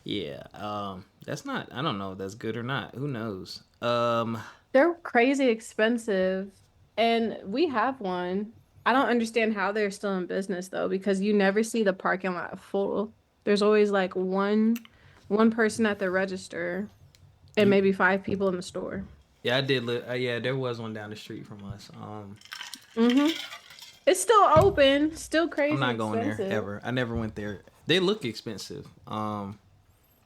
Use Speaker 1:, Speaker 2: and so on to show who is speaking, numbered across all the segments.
Speaker 1: Yeah. That's not. I don't know if that's good or not. Who knows?
Speaker 2: They're crazy expensive, and we have one. I don't understand how they're still in business though, because you never see the parking lot full. There's always like one person at the register and
Speaker 1: You.
Speaker 2: maybe five people in the store.
Speaker 1: Yeah, I did. Yeah, there was one down the street from us.
Speaker 2: Mm-hmm. It's still open, still
Speaker 1: I'm
Speaker 2: crazy
Speaker 1: not going there
Speaker 2: expensive.
Speaker 1: ever. I never went there. They look expensive.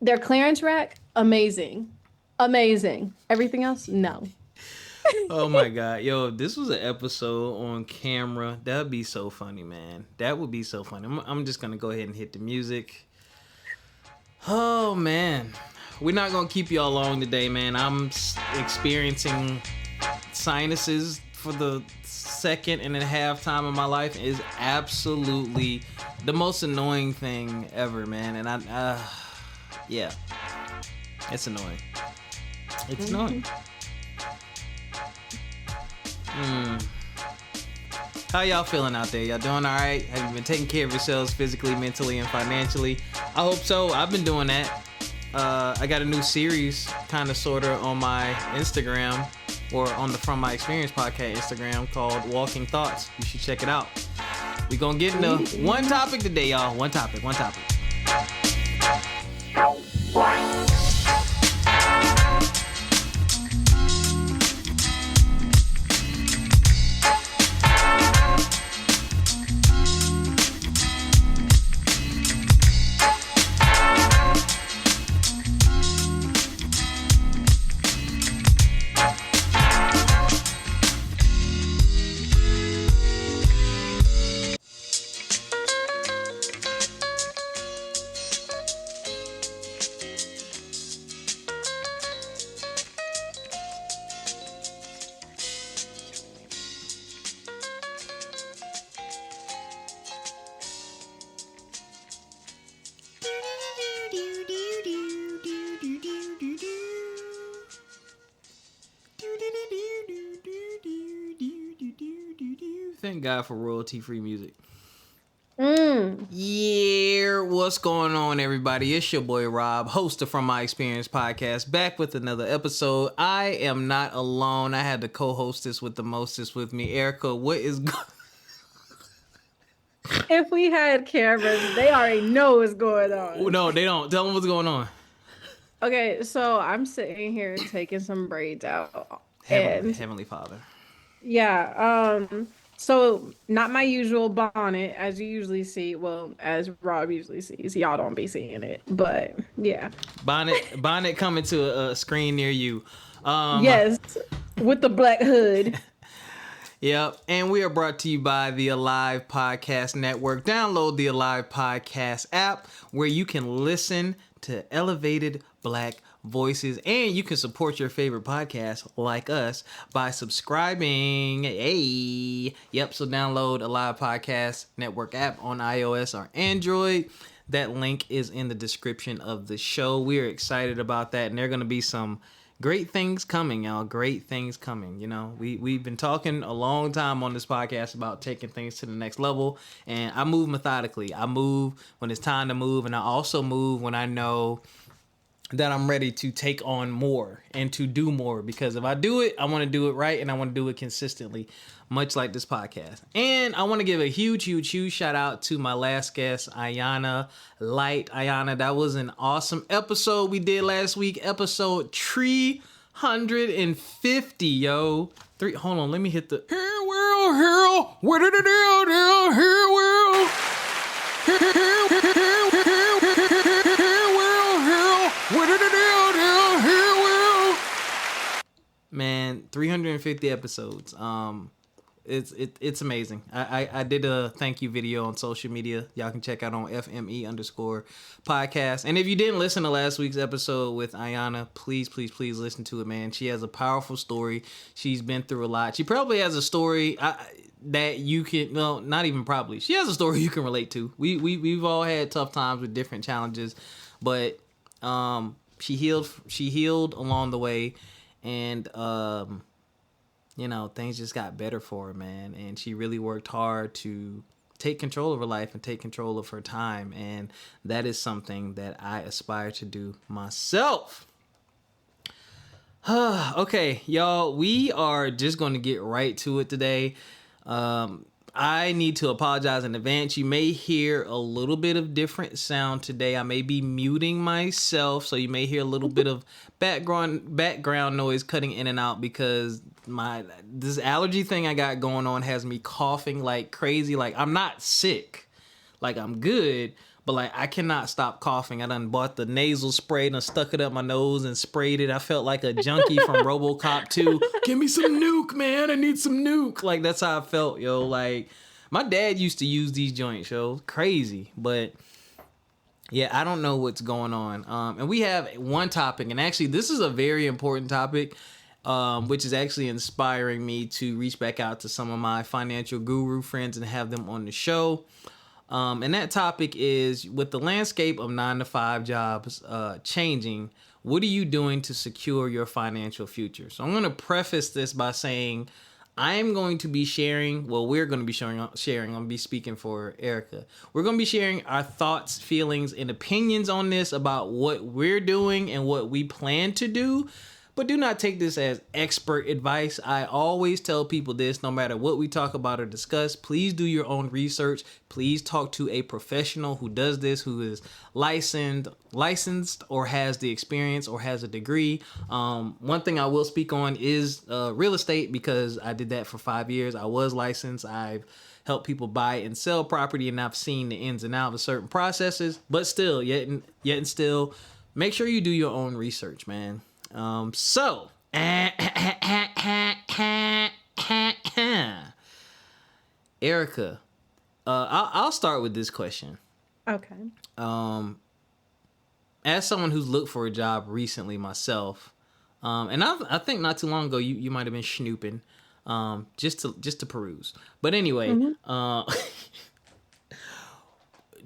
Speaker 2: Their clearance rack, amazing. Amazing. Everything else, no.
Speaker 1: Oh my god, yo, if this was an episode on camera, that'd be so funny, man. That would be so funny. I'm just gonna go ahead and hit the music. Oh man, we're not gonna keep y'all long today, man. Experiencing sinuses for the second and a half time of my life. Is absolutely the most annoying thing ever, man. And yeah, it's annoying. It's annoying.
Speaker 2: Hmm.
Speaker 1: How y'all feeling out there? Y'all doing all right? Have you been taking care of yourselves physically, mentally, and financially? I hope so. I've been doing that. I got a new series, kind of, sort of, on my Instagram, or on the From My Experience podcast Instagram, called Walking Thoughts. You should check it out. We gonna get into one topic today, y'all. One topic. Thank God for royalty-free music.
Speaker 2: Mm.
Speaker 1: Yeah, what's going on, everybody? It's your boy Rob, host of From My Experience podcast, back with another episode. I am not alone. I had to co-host this with the mostest with me, Erica. What is
Speaker 2: If we had cameras, they already know what's going on.
Speaker 1: No, they don't. Tell them what's going on.
Speaker 2: Okay, so I'm sitting here taking some braids out, and
Speaker 1: Heavenly Father.
Speaker 2: yeah, so not my usual bonnet as you usually see. Well, as Rob usually sees, y'all don't be seeing it, but yeah,
Speaker 1: Bonnet coming to a screen near you. Um,
Speaker 2: yes, with the black hood.
Speaker 1: Yep, and we are brought to you by the Alive Podcast Network. Download the Alive Podcast app where you can listen to elevated black voices, and you can support your favorite podcast like us by subscribing. Hey, yep, so download Alive Podcast Network app on iOS or Android. That link is in the description of the show. We are excited about that, and there are going to be some great things coming, y'all. Great things coming. You know, we've been talking a long time on this podcast about taking things to the next level, and I move methodically. I move when it's time to move, and I also move when I know that I'm ready to take on more and to do more, because if I do it, I want to do it right, and I want to do it consistently, much like this podcast. And I want to give a huge shout out to my last guest, Ayana Light. Ayana, that was an awesome episode we did last week, episode 350, yo. Hold on, let me hit the here world, where did it do, here world, man, 350 episodes. It's amazing. I did a thank you video on social media. Y'all can check out on FME_podcast. And if you didn't listen to last week's episode with Ayana, please listen to it, man. She has a powerful story. She's been through a lot. She probably has a story that you can, well, not even probably. She has a story you can relate to. We've all had tough times with different challenges, but she healed along the way, and you know, things just got better for her, man. And she really worked hard to take control of her life and take control of her time. And that is something that I aspire to do myself. Okay, y'all, we are just going to get right to it today. I need to apologize in advance. You may hear a little bit of different sound today. I may be muting myself, so you may hear a little bit of background noise cutting in and out because this allergy thing I got going on has me coughing like crazy. Like, I'm not sick. Like, I'm good, but like I cannot stop coughing. I done bought the nasal spray and I stuck it up my nose and sprayed it. I felt like a junkie from RoboCop 2. Give me some nuke, man. I need some nuke. Like, that's how I felt, yo. Like, my dad used to use these joints, yo. Crazy. But yeah, I don't know what's going on. And we have one topic, and actually this is a very important topic, which is actually inspiring me to reach back out to some of my financial guru friends and have them on the show. And that topic is, with the landscape of 9-to-5 jobs changing, what are you doing to secure your financial future? So I'm going to preface this by saying I am going to be sharing, well, we're going to be sharing, I'm going to be speaking for Ericca. We're going to be sharing our thoughts, feelings, and opinions on this about what we're doing and what we plan to do. But do not take this as expert advice. I always tell people this, no matter what we talk about or discuss, please do your own research. Please talk to a professional who does this, who is licensed or has the experience or has a degree. One thing I will speak on is real estate, because I did that for 5 years. I was licensed. I've helped people buy and sell property, and I've seen the ins and outs of certain processes. But still, yet and still, make sure you do your own research, man. So, Ericca, I'll start with this question.
Speaker 2: Okay.
Speaker 1: As someone who's looked for a job recently myself, and I think not too long ago you might have been snooping, just to peruse. But anyway,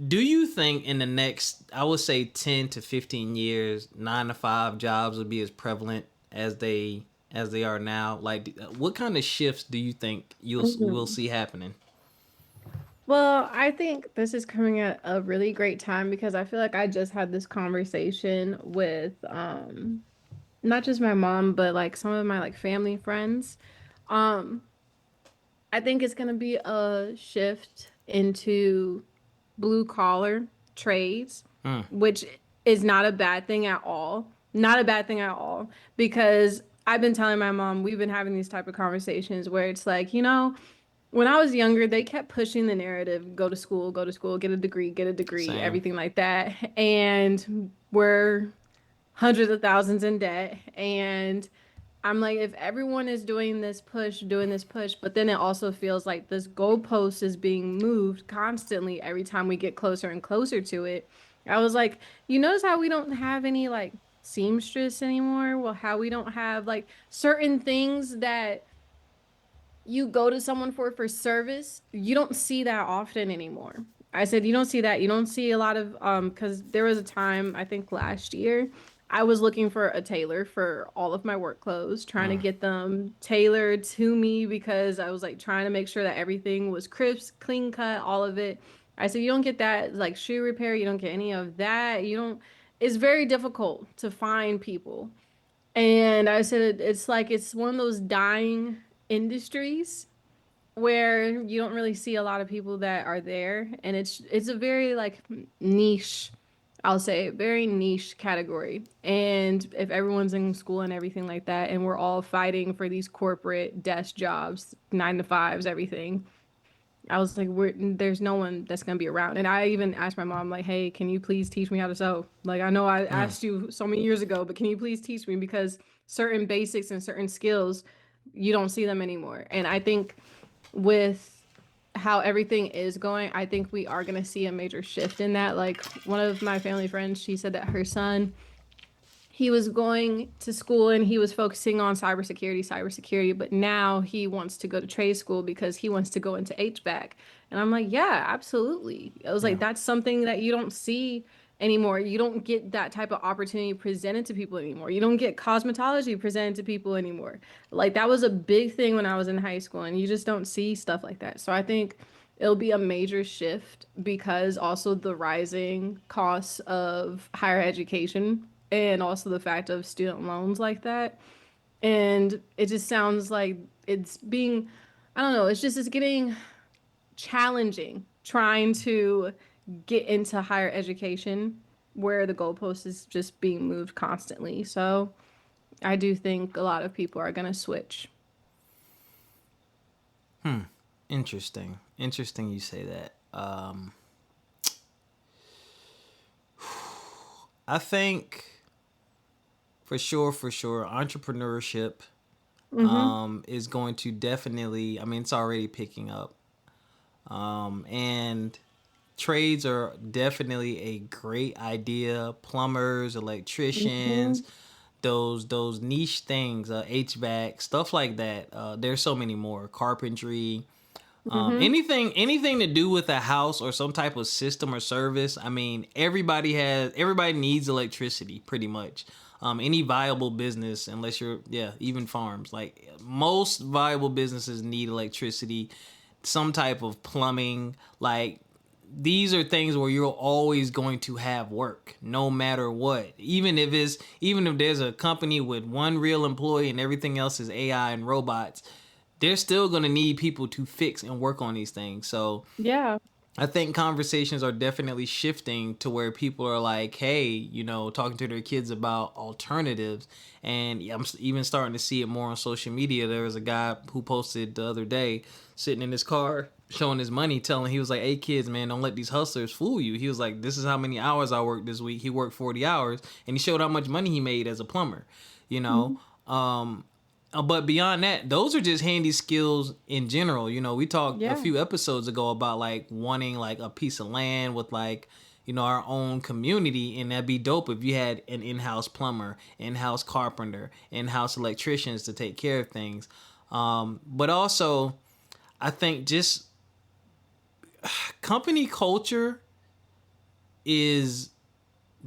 Speaker 1: do you think in the next, I would say 10 to 15 years, 9-to-5 jobs will be as prevalent as they are now? Like, what kind of shifts do you think we'll see happening?
Speaker 2: Well, I think this is coming at a really great time because I feel like I just had this conversation with not just my mom, but like some of my like family friends. Um, I think it's gonna be a shift into blue collar trades, which is not a bad thing at all. Not a bad thing at all. Because I've been telling my mom, we've been having these type of conversations where it's like, when I was younger, they kept pushing the narrative, go to school, get a degree,
Speaker 1: Same.
Speaker 2: everything like that. And we're hundreds of thousands in debt. And I'm like, if everyone is doing this push, but then it also feels like this goalpost is being moved constantly every time we get closer and closer to it. I was like, you notice how we don't have any like seamstress anymore? Well, how we don't have like certain things that you go to someone for service, you don't see that often anymore. I said, you don't see that. You don't see a lot of, because there was a time, I think last year, I was looking for a tailor for all of my work clothes, trying to get them tailored to me because I was like trying to make sure that everything was crisp, clean cut, all of it. I said, you don't get that like shoe repair. You don't get any of that. It's very difficult to find people. And I said, it's like, it's one of those dying industries where you don't really see a lot of people that are there. And it's a very like niche, I'll say, very niche category. And if everyone's in school and everything like that, and we're all fighting for these corporate desk jobs, 9-to-5s, everything, I was like, there's no one that's gonna be around. And I even asked my mom, like, hey, can you please teach me how to sew? Like, I know I asked you so many years ago, but can you please teach me? Because certain basics and certain skills, you don't see them anymore. And I think with how everything is going, I think we are going to see a major shift in that. Like one of my family friends, she said that her son, he was going to school and he was focusing on cybersecurity, but now he wants to go to trade school because he wants to go into HVAC. And I'm like, yeah, absolutely. I was like, that's something that you don't see anymore. You don't get that type of opportunity presented to people anymore. You don't get cosmetology presented to people anymore. Like that was a big thing when I was in high school, and you just don't see stuff like that. So I think it'll be a major shift because also the rising costs of higher education and also the fact of student loans like that. And it just sounds like it's being, I don't know, it's getting challenging trying to get into higher education where the goalpost is just being moved constantly. So I do think a lot of people are going to switch.
Speaker 1: Interesting. Interesting you say that. I think for sure, entrepreneurship is going to definitely, I mean, it's already picking up. And trades are definitely a great idea. Plumbers,
Speaker 2: Hmm.
Speaker 1: electricians, those niche things, HVAC, stuff like that. There's so many more. Carpentry,
Speaker 2: Hmm.
Speaker 1: anything to do with a house or some type of system or service. I mean, everybody needs electricity pretty much. Any viable business, unless you're, yeah, even farms, like most viable businesses need electricity, some type of plumbing. Like, these are things where you're always going to have work no matter what. Even if there's a company with one real employee and everything else is AI and robots, they're still going to need people to fix and work on these things. So
Speaker 2: Yeah.
Speaker 1: I think conversations are definitely shifting to where people are like, hey, talking to their kids about alternatives. And I'm even starting to see it more on social media. There was a guy who posted the other day sitting in his car showing his money, he was like, hey kids, man, don't let these hustlers fool you. He was like, this is how many hours I worked this week. He worked 40 hours and he showed how much money he made as a plumber, you know?
Speaker 2: Mhm.
Speaker 1: But beyond that, those are just handy skills in general. We talked a
Speaker 2: Yeah.
Speaker 1: few episodes ago about like wanting like a piece of land with like, our own community, and that'd be dope if you had an in-house plumber, in-house carpenter, in-house electricians to take care of things. But also, I think just company culture is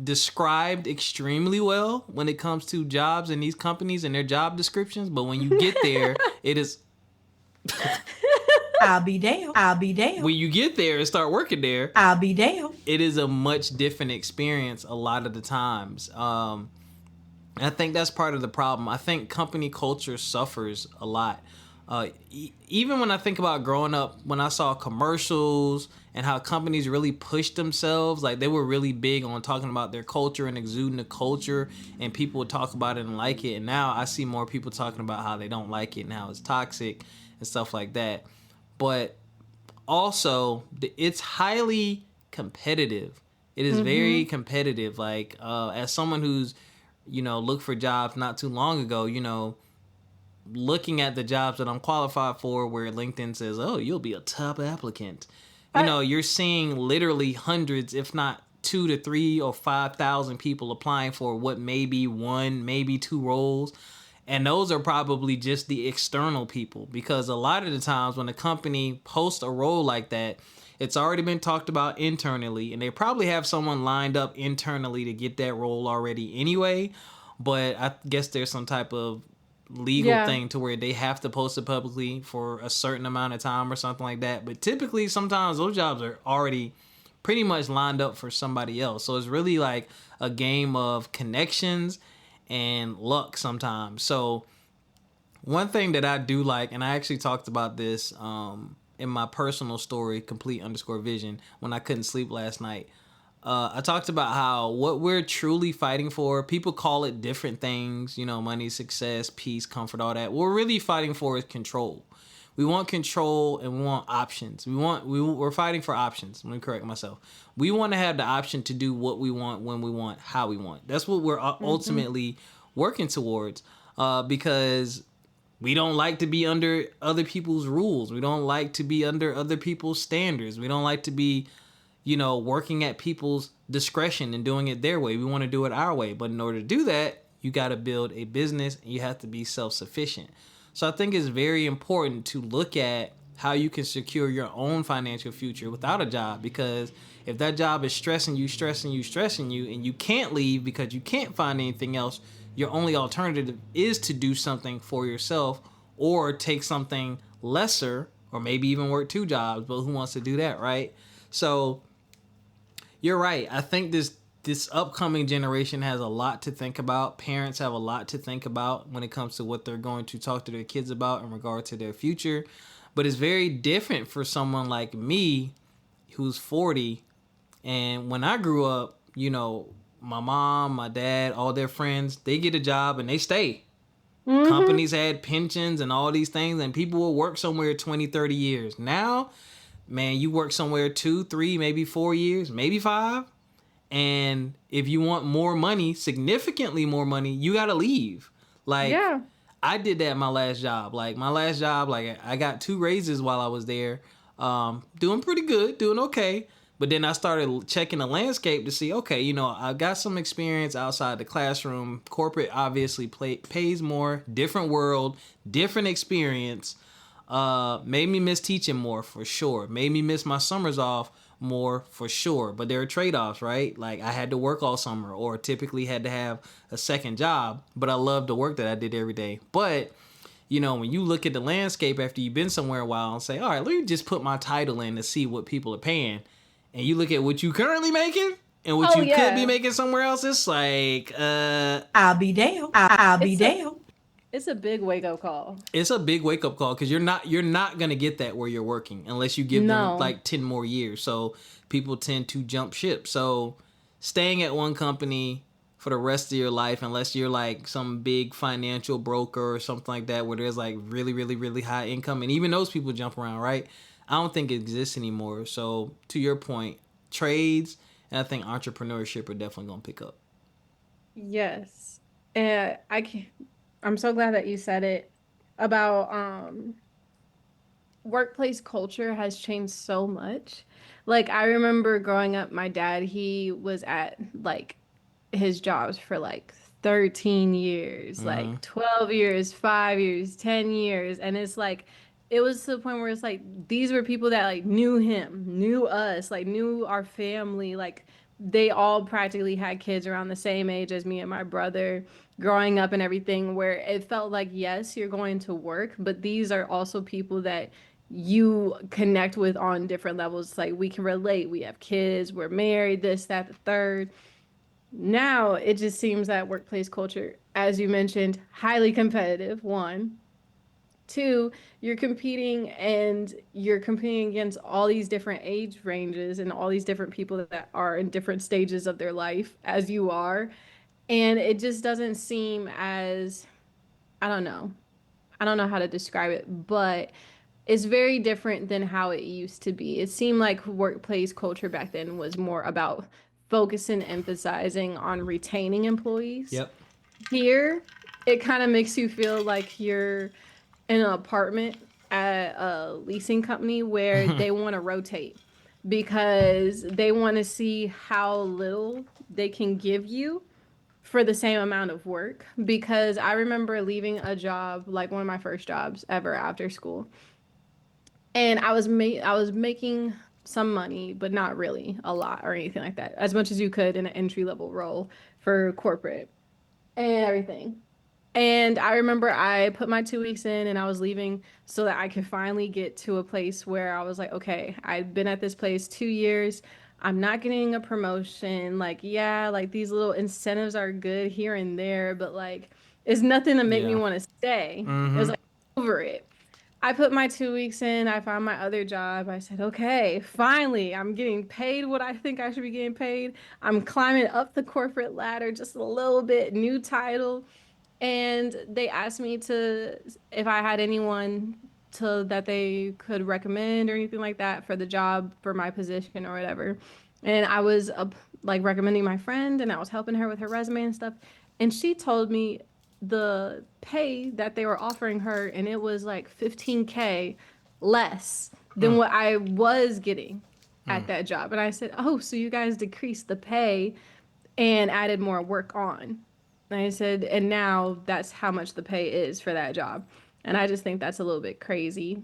Speaker 1: described extremely well when it comes to jobs in these companies and their job descriptions, but when you get there, it is
Speaker 3: I'll be damned. I'll be damned.
Speaker 1: when you get there and start working there,
Speaker 3: I'll be damned.
Speaker 1: it is a much different experience a lot of the times. I think that's part of the problem. I think company culture suffers a lot. Even when I think about growing up, when I saw commercials and how companies really pushed themselves, like they were really big on talking about their culture and exuding the culture, and people would talk about it and like it. And now I see more people talking about how they don't like it and how it's toxic and stuff like that. But also, it's highly competitive. It is very
Speaker 2: Hmm.
Speaker 1: competitive. Like, as someone who's, looked for jobs not too long ago, looking at the jobs that I'm qualified for, where LinkedIn says, oh, you'll be a top applicant.
Speaker 2: I,
Speaker 1: You're seeing literally hundreds, if not 2 to 3 or 5,000 people applying for what may be one, maybe two roles. And those are probably just the external people, because a lot of the times when a company posts a role like that, it's already been talked about internally, and they probably have someone lined up internally to get that role already anyway. But I guess there's some type of legal
Speaker 2: yeah.
Speaker 1: thing to where they have to post it publicly for a certain amount of time or something like that. But typically, sometimes those jobs are already pretty much lined up for somebody else. So it's really like a game of connections and luck sometimes. So one thing that I do like, and I actually talked about this in my personal story, complete_vision, when I couldn't sleep last night. I talked about how what we're truly fighting for, people call it different things, money, success, peace, comfort, all that. What we're really fighting for is control. We want control and we want options. We're fighting for options. Let me correct myself. We want to have the option to do what we want, when we want, how we want. That's what we're
Speaker 2: Hmm.
Speaker 1: ultimately working towards. Because we don't like to be under other people's rules. We don't like to be under other people's standards. We don't like to be, working at people's discretion and doing it their way. We want to do it our way. But in order to do that, you got to build a business and you have to be self-sufficient. So I think it's very important to look at how you can secure your own financial future without a job, because if that job is stressing you, and you can't leave because you can't find anything else, your only alternative is to do something for yourself or take something lesser or maybe even work 2 jobs, but who wants to do that, right? So you're right. I think this upcoming generation has a lot to think about. Parents have a lot to think about when it comes to what they're going to talk to their kids about in regard to their future. But it's very different for someone like me who's 40. And when I grew up, you know, my mom, my dad, all their friends, they get a job and they stay. Companies had pensions and all these things, and people will work somewhere 20, 30 years. Now, man, you work somewhere 2, 3, maybe 4 years, maybe 5. And if you want more money, significantly more money, you got to leave. Like,
Speaker 2: Yeah.
Speaker 1: I did that my last job. Like, my last job, like, I got 2 raises while I was there. Doing pretty good, doing okay. But then I started checking the landscape to see, okay, you know, I got some experience outside the classroom. Corporate obviously pays more, different world, different experience. Made me miss teaching more for sure. Made me miss my summers off more for sure. But there are trade-offs, right? Like I had to work all summer or typically had to have a second job. But I loved the work that I did every day. But you know, when you look at the landscape after you've been somewhere a while and say, all right, let me just put my title in to see what people are paying. And you look at what you currently making and what you could be making somewhere else, it's like,
Speaker 3: I'll be damned. I'll be damned.
Speaker 2: It's a big wake-up call.
Speaker 1: It's a big wake-up call because you're not going to get that where you're working unless you give them like 10 more years. So people tend to jump ship. So staying at one company for the rest of your life, unless you're like some big financial broker or something like that where there's like really, really, really high income. And even those people jump around, right? I don't think it exists anymore. So to your point, trades and I think entrepreneurship are definitely going to pick up.
Speaker 2: Yes. And I'm so glad that you said it about workplace culture has changed so much. Like I remember growing up, my dad, he was at like his jobs for like 13 years, like 12 years, 5 years, 10 years. And it's like, it was to the point where it's like, these were people that like knew him, knew us, like knew our family. Like they all practically had kids around the same age as me and my brother growing up and everything, where it felt like, yes, you're going to work, but these are also people that you connect with on different levels. Like we can relate, we have kids, we're married, this, that, the third. Now it just seems that workplace culture, as you mentioned, highly competitive, 1. 2, you're competing against all these different age ranges and all these different people that are in different stages of their life as you are. And it just doesn't seem as, I don't know how to describe it, but it's very different than how it used to be. It seemed like workplace culture back then was more about focusing, emphasizing on retaining employees.
Speaker 1: Yep.
Speaker 2: Here, it kind of makes you feel like you're in an apartment at a leasing company where they want to rotate because they want to see how little they can give you for the same amount of work. Because I remember leaving a job, like one of my first jobs ever after school, and I was making some money, but not really a lot or anything like that, as much as you could in an entry level role for corporate and everything. And I remember I put my 2 weeks in and I was leaving so that I could finally get to a place where I was like, okay, I've been at this place 2 years. I'm not getting a promotion. Like, yeah, like these little incentives are good here and there, but like it's nothing to make me want to stay. It was like over it. I put my 2 weeks in. I found my other job. I said, okay, finally, I'm getting paid what I think I should be getting paid. I'm climbing up the corporate ladder just a little bit, new title. And they asked me if I had anyone that they could recommend or anything like that for the job, for my position or whatever. And I was like recommending my friend and I was helping her with her resume and stuff. And she told me the pay that they were offering her, and it was like 15K less than what I was getting at that job. And I said, oh, so you guys decreased the pay and added more work on. And I said, and now that's how much the pay is for that job. And I just think that's a little bit crazy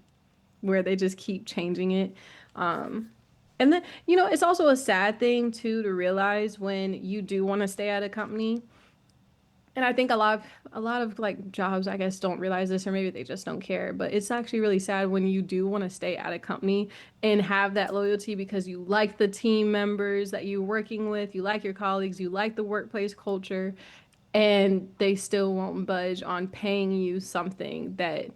Speaker 2: where they just keep changing it. And then, you know, it's also a sad thing too to realize when you do want to stay at a company. And I think a lot of like jobs, I guess, don't realize this, or maybe they just don't care. But it's actually really sad when you do want to stay at a company and have that loyalty because you like the team members that you're working with, you like your colleagues, you like the workplace culture, and they still won't budge on paying you something that,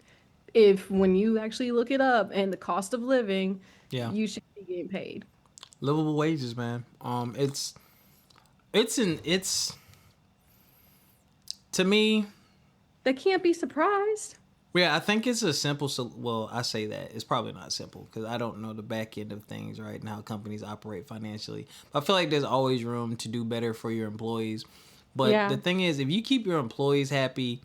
Speaker 2: if when you actually look it up and the cost of living,
Speaker 1: Yeah.
Speaker 2: you should be getting paid.
Speaker 1: Livable wages, man. It's to me.
Speaker 2: They can't be surprised.
Speaker 1: Yeah, I think it's a simple. Well, I say that it's probably not simple because I don't know the back end of things, right, and how companies operate financially. But I feel like there's always room to do better for your employees. But
Speaker 2: Yeah.
Speaker 1: the thing is, if you keep your employees happy,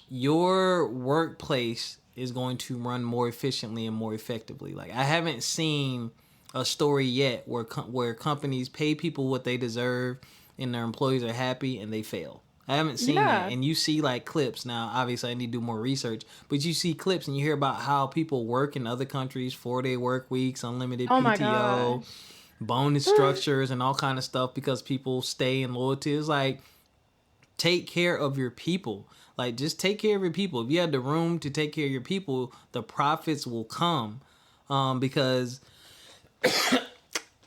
Speaker 1: your workplace is going to run more efficiently and more effectively. Like I haven't seen a story yet where companies pay people what they deserve and their employees are happy and they fail. I haven't seen
Speaker 2: Yeah.
Speaker 1: that. And you see like clips now. Obviously, I need to do more research, but you see clips and you hear about how people work in other countries, 4-day work weeks, unlimited
Speaker 2: Oh my
Speaker 1: PTO,
Speaker 2: gosh.
Speaker 1: bonus structures, and all kind of stuff because people stay in loyalty. It's like take care of your people. Like just take care of your people. If you have the room to take care of your people, the profits will come. Because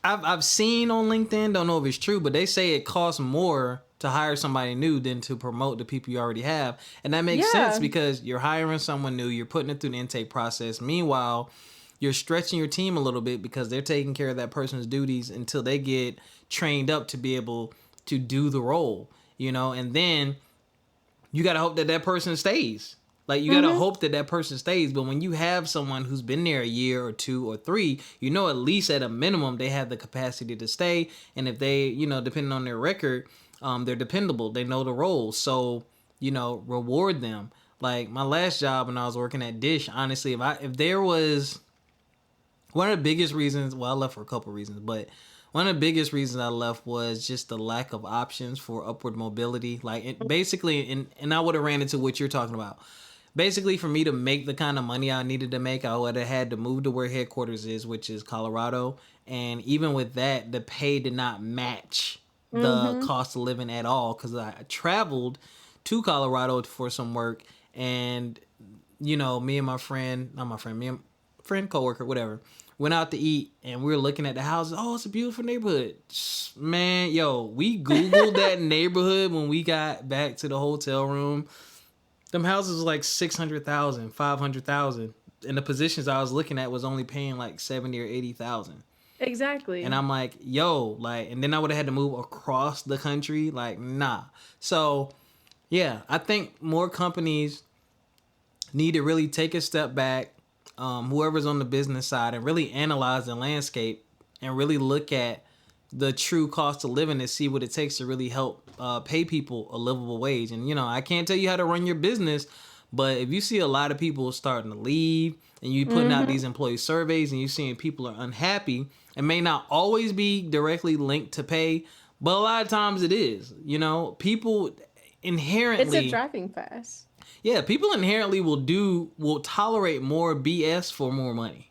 Speaker 1: I've seen on LinkedIn, don't know if it's true, but they say it costs more to hire somebody new than to promote the people you already have. And that makes sense
Speaker 2: Yeah.
Speaker 1: because you're hiring someone new, you're putting it through the intake process. Meanwhile, you're stretching your team a little bit because they're taking care of that person's duties until they get trained up to be able to do the role, and then you got to hope that that person stays. Like you got to hope that that person stays. But when you have someone who's been there a year or 2 or 3, at least at a minimum, they have the capacity to stay. And if they, depending on their record, they're dependable. They know the role. So, reward them. Like my last job when I was working at Dish, honestly, if there was one of the biggest reasons, well, I left for a couple reasons, but one of the biggest reasons I left was just the lack of options for upward mobility. Like basically, and I would have ran into what you're talking about. Basically, for me to make the kind of money I needed to make, I would have had to move to where headquarters is, which is Colorado. And even with that, the pay did not match the cost of living at all because I traveled to Colorado for some work. And, me and my friend, not my friend, me and friend, coworker, whatever, went out to eat and we were looking at the houses. Oh, it's a beautiful neighborhood. Man, we Googled that neighborhood when we got back to the hotel room. Them houses was like 600,000, 500,000. And the positions I was looking at was only paying like 70 or 80,000.
Speaker 2: Exactly.
Speaker 1: And I'm like, and then I would have had to move across the country. Like, nah. So, yeah, I think more companies need to really take a step back, whoever's on the business side, and really analyze the landscape and really look at the true cost of living and see what it takes to really help pay people a livable wage. And, I can't tell you how to run your business, but if you see a lot of people starting to leave and you putting out these employee surveys and you're seeing people are unhappy, it may not always be directly linked to pay, but a lot of times it is. People inherently...
Speaker 2: It's a driving fast.
Speaker 1: Yeah, people inherently will tolerate more BS for more money.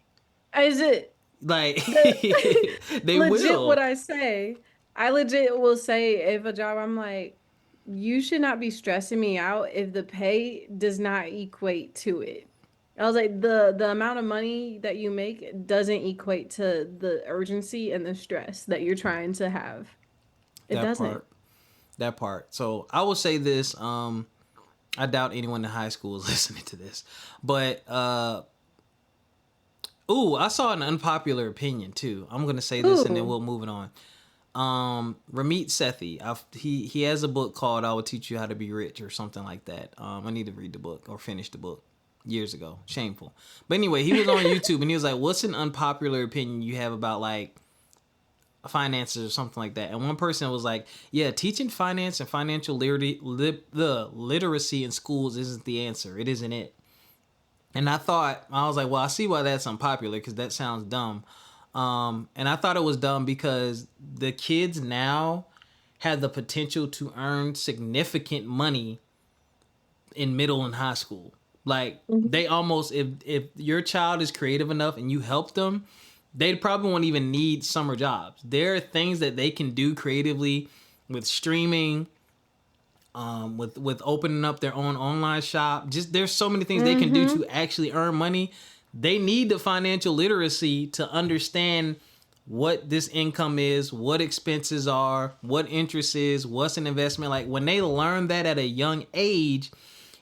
Speaker 2: Is it
Speaker 1: Like they
Speaker 2: legit
Speaker 1: will.
Speaker 2: what I say? I legit will say if a job, I'm like, you should not be stressing me out if the pay does not equate to it. I was like, the amount of money that you make doesn't equate to the urgency and the stress that you're trying to have. It doesn't.
Speaker 1: That part. So I will say this. I doubt anyone in high school is listening to this, but I saw an unpopular opinion too. I'm gonna say this and then we'll move it on. Ramit Sethi, he has a book called "I Will Teach You How to Be Rich" or something like that. I need to read the book or finish the book. Years ago, shameful. But anyway, he was on YouTube and he was like, "What's an unpopular opinion you have about like finances or something like that?" And one person was like, "Yeah, teaching finance and financial literacy in schools isn't the answer. It isn't it." And I was like, well, I see why that's unpopular because that sounds dumb. And I thought it was dumb because the kids now have the potential to earn significant money in middle and high school. Like they almost, if your child is creative enough and you help them, they probably won't even need summer jobs. There are things that they can do creatively with streaming, with opening up their own online shop. Just there's so many things they can do to actually earn money. They need the financial literacy to understand what this income is, what expenses are, what interest is, what's an investment. Like when they learn that at a young age,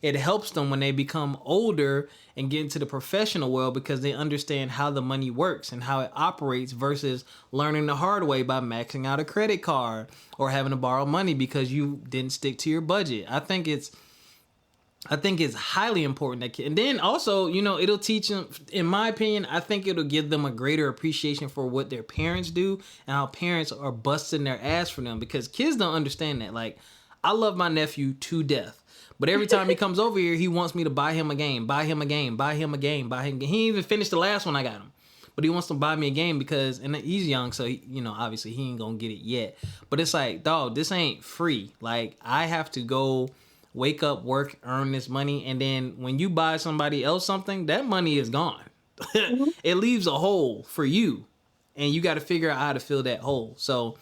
Speaker 1: it helps them when they become older and get into the professional world because they understand how the money works and how it operates versus learning the hard way by maxing out a credit card or having to borrow money because you didn't stick to your budget. I think it's highly important and then also, it'll teach them, in my opinion, I think it'll give them a greater appreciation for what their parents do and how parents are busting their ass for them because kids don't understand that. Like, I love my nephew to death. But every time he comes over here, he wants me to buy him a game. He ain't even finished the last one I got him. But he wants to buy me a game because, and he's young, so, obviously he ain't gonna get it yet. But it's like, dog, this ain't free. Like, I have to go wake up, work, earn this money. And then when you buy somebody else something, that money is gone. It leaves a hole for you. And you got to figure out how to fill that hole. So,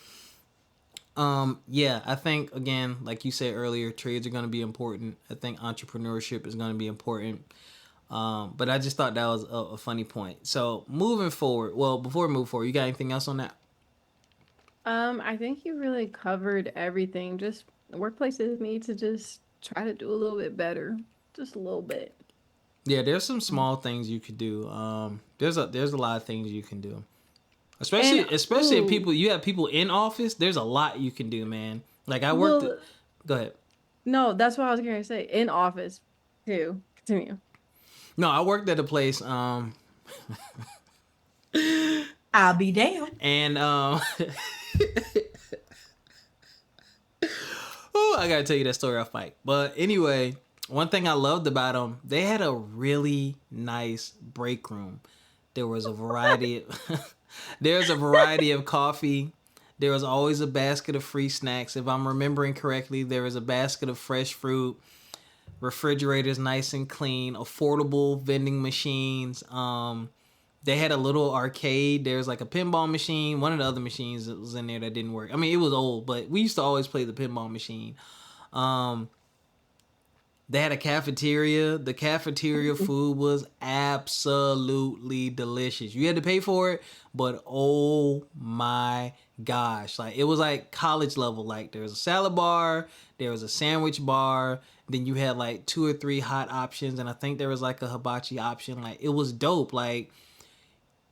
Speaker 1: I think, again, like you said earlier, trades are going to be important. I think entrepreneurship is going to be important. But I just thought that was a funny point. So moving forward, before we move forward, you got anything else on that?
Speaker 2: I think you really covered everything. Just workplaces need to just try to do a little bit better, just a little bit.
Speaker 1: Yeah, there's some small things you could do. There's a lot of things you can do. Especially if you have people in office, there's a lot you can do, man. Like I worked. Go ahead.
Speaker 2: No, that's what I was gonna say. In office, too. Continue.
Speaker 1: No, I worked at a place.
Speaker 3: I'll be damned.
Speaker 1: And I gotta tell you that story off mic. But anyway, one thing I loved about them, they had a really nice break room. There was a variety. There's a variety of coffee. There was always a basket of free snacks. If I'm remembering correctly, there was a basket of fresh fruit, refrigerators nice and clean, affordable vending machines. They had a little arcade. There's like a pinball machine. One of the other machines that was in there that didn't work. I mean, it was old, but we used to always play the pinball machine. They had a cafeteria. The cafeteria food was absolutely delicious. You had to pay for it, but oh my gosh. Like, it was like college level. Like, there was a salad bar, there was a sandwich bar, then you had like 2 or 3 hot options, and I think there was like a hibachi option. Like, it was dope. Like,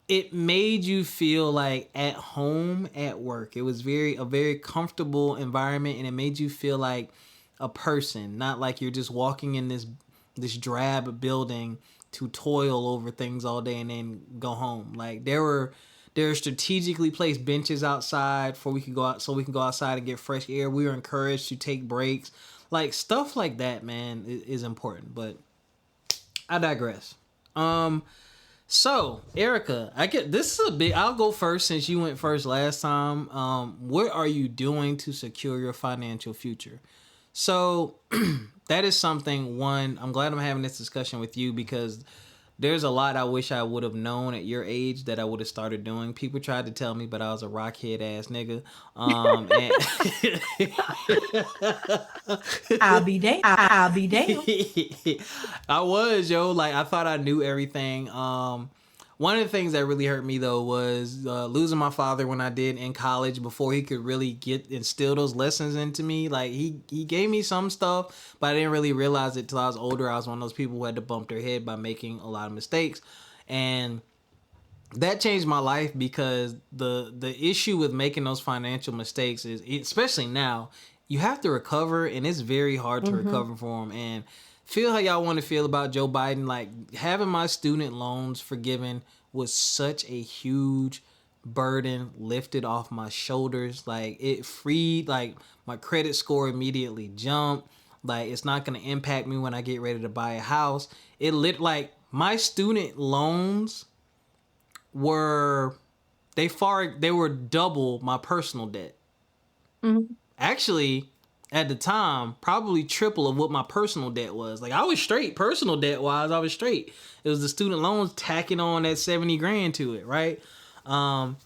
Speaker 1: it made you feel like at home at work. It was a very comfortable environment, and it made you feel like a person, not like you're just walking in this drab building to toil over things all day and then go home. Like, there were strategically placed benches outside so we can go outside and get fresh air. We were encouraged to take breaks. Like, stuff like that, man, is important. But I digress. So, Ericca, I'll go first since you went first last time. What are you doing to secure your financial future? So, that is something, I'm glad I'm having this discussion with you because there's a lot I wish I would have known at your age that I would have started doing. People tried to tell me, but I was a rockhead ass nigga.
Speaker 3: I'll be damned. I'll be damned.
Speaker 1: I was, yo. Like, I thought I knew everything. One of the things that really hurt me, though, was losing my father when I did in college before he could really instill those lessons into me. Like, he gave me some stuff, but I didn't really realize it till I was older. I was one of those people who had to bump their head by making a lot of mistakes. And that changed my life because the issue with making those financial mistakes is, especially now, you have to recover, and it's very hard to recover from them. And feel how y'all want to feel about Joe Biden. Like, having my student loans forgiven was such a huge burden lifted off my shoulders. Like, it freed, like, my credit score immediately jumped. Like, it's not going to impact me when I get ready to buy a house. Like, my student loans were double my personal debt.
Speaker 2: Mm-hmm.
Speaker 1: Actually, at the time, probably triple of what my personal debt was. Like, I was straight. Personal debt wise, I was straight. It was the student loans tacking on that 70 grand to it, right? And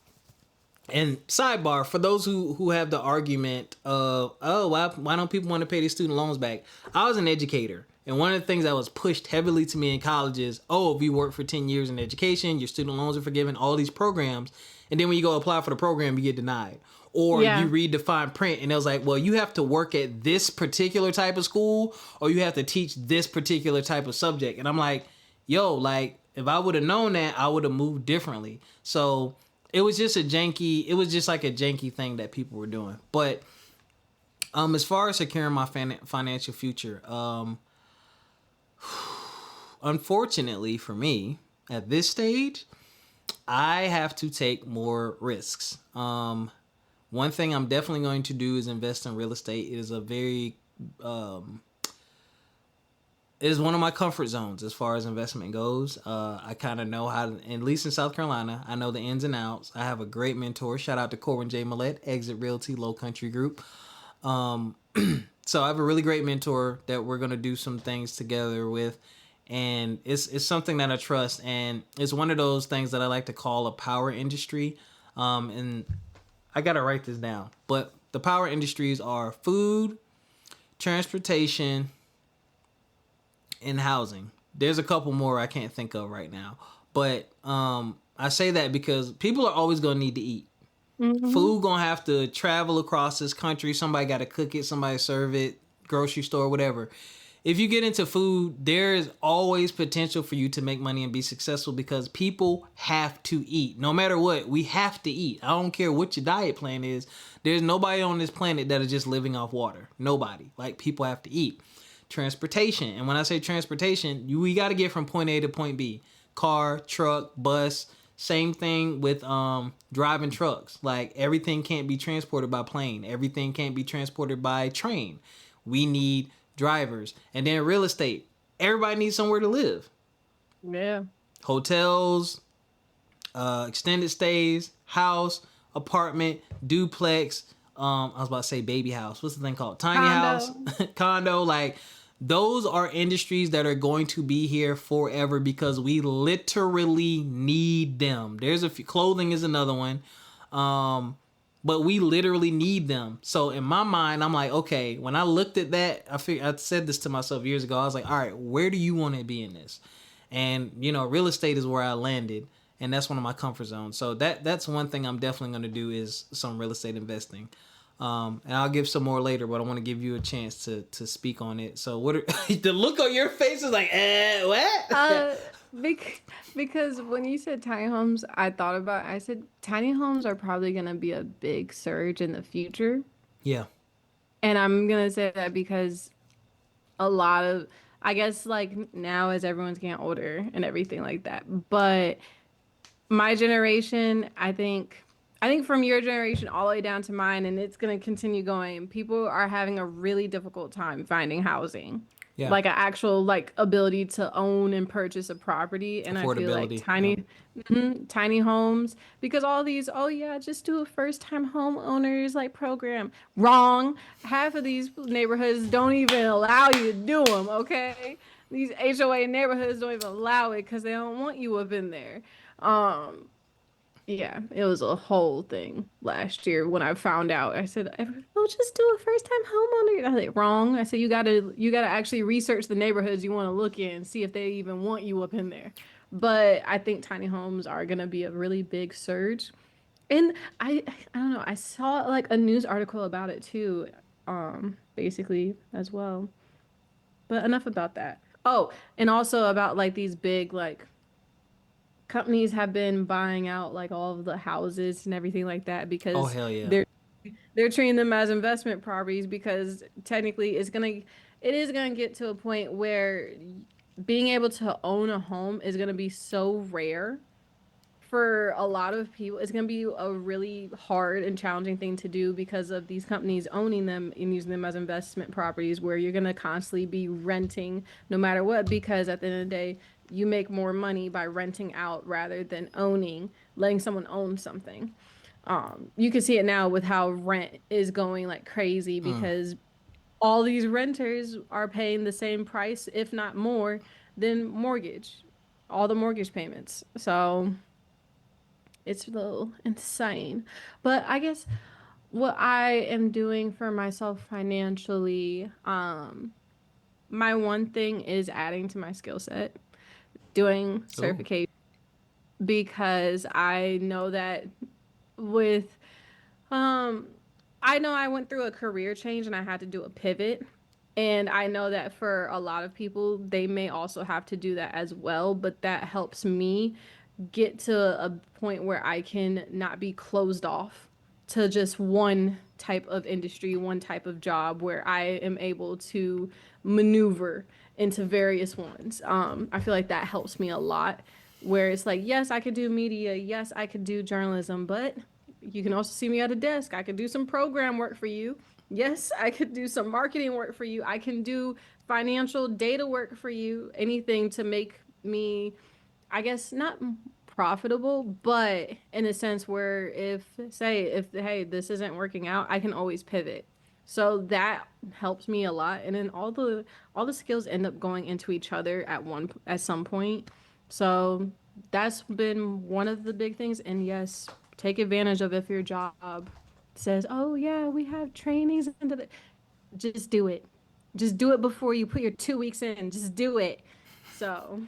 Speaker 1: And sidebar, for those who have the argument of, oh, why don't people want to pay their student loans back? I was an educator. And one of the things that was pushed heavily to me in college is, oh, if you work for 10 years in education, your student loans are forgiven, all these programs. And then when you go apply for the program, you get denied. Or you read the fine print and it was like, well, you have to work at this particular type of school or you have to teach this particular type of subject. And I'm like, yo, like, if I would have known that, I would have moved differently. So it was just like a janky thing that people were doing. But as far as securing my financial future, unfortunately for me, at this stage, I have to take more risks. One thing I'm definitely going to do is invest in real estate. It is it is one of my comfort zones as far as investment goes. I kind of know how, at least in South Carolina, I know the ins and outs. I have a great mentor. Shout out to Corbin J. Millett, Exit Realty, Low Country Group. So I have a really great mentor that we're going to do some things together with. And it's something that I trust. And it's one of those things that I like to call a power industry. And I got to write this down. But the power industries are food, transportation, and housing. There's a couple more I can't think of right now. But I say that because people are always going to need to eat. Mm-hmm. Food going to have to travel across this country. Somebody got to cook it. Somebody serve it. Grocery store, whatever. If you get into food, there is always potential for you to make money and be successful because people have to eat. No matter what, we have to eat. I don't care what your diet plan is. There's nobody on this planet that is just living off water. Nobody. Like, people have to eat. Transportation. And when I say transportation, we got to get from point A to point B. Car, truck, bus. Same thing with driving trucks. Like, everything can't be transported by plane. Everything can't be transported by train. We need drivers. And then real estate. Everybody needs somewhere to live.
Speaker 2: Yeah.
Speaker 1: Hotels, extended stays, house, apartment, duplex. I was about to say baby house. What's the thing called? Tiny house, condo. Like, those are industries that are going to be here forever because we literally need them. There's a few, clothing is another one. But we literally need them. So in my mind, I'm like, okay, when I looked at that, I said this to myself years ago. I was like, all right, where do you want to be in this? And, real estate is where I landed. And that's one of my comfort zones. So that's one thing I'm definitely going to do is some real estate investing. And I'll give some more later, but I want to give you a chance to speak on it. So the look on your face is like, what?
Speaker 2: Because when you said tiny homes, I said tiny homes are probably going to be a big surge in the future.
Speaker 1: Yeah.
Speaker 2: And I'm going to say that because a lot of, I guess, like, now as everyone's getting older and everything like that. But my generation, I think from your generation all the way down to mine, and it's going to continue going, people are having a really difficult time finding housing. Yeah. Like an actual ability to own and purchase a property. And I feel like tiny homes, because all these, just do a first time homeowners program. Wrong. Half of these neighborhoods don't even allow you to do them. Okay. These HOA neighborhoods don't even allow it because they don't want you up in there. Yeah, it was a whole thing last year when I found out. I said, "Oh, just do a first-time homeowner." I was like, "Wrong." I said, "You gotta actually research the neighborhoods you want to look in, see if they even want you up in there." But I think tiny homes are gonna be a really big surge, and I don't know. I saw a news article about it too, basically as well. But enough about that. Oh, and also about these big companies have been buying out all of the houses and everything like that because
Speaker 1: hell yeah.
Speaker 2: they're treating them as investment properties because technically it is gonna get to a point where being able to own a home is gonna be so rare for a lot of people. It's gonna be a really hard and challenging thing to do because of these companies owning them and using them as investment properties where you're gonna constantly be renting no matter what, because at the end of the day you make more money by renting out rather than letting someone own something. You can see it now with how rent is going like crazy because all these renters are paying the same price, if not more, than all the mortgage payments. So It's a little insane. But I guess what I am doing for myself financially, my one thing is adding to my skill set, doing
Speaker 1: Oh,
Speaker 2: certification because I know that with um I know I went through a career change and I had to do a pivot. And I know that for a lot of people, they may also have to do that as well, but that helps me get to a point where I can not be closed off to just one type of industry, one type of job where I am able to maneuver into various ones. I feel like that helps me a lot. Where it's like, yes, I could do media, yes, I could do journalism, but you can also see me at a desk. I could do some program work for you. Yes, I could do some marketing work for you. I can do financial data work for you. Anything to make me, I guess, not profitable, but in a sense where if hey, this isn't working out, I can always pivot. So that helps me a lot. And then all the skills end up going into each other at some point. So that's been one of the big things. And yes, take advantage of if your job says, "Oh yeah, we have trainings," just do it. Just do it before you put your 2 weeks in. Just do it. So,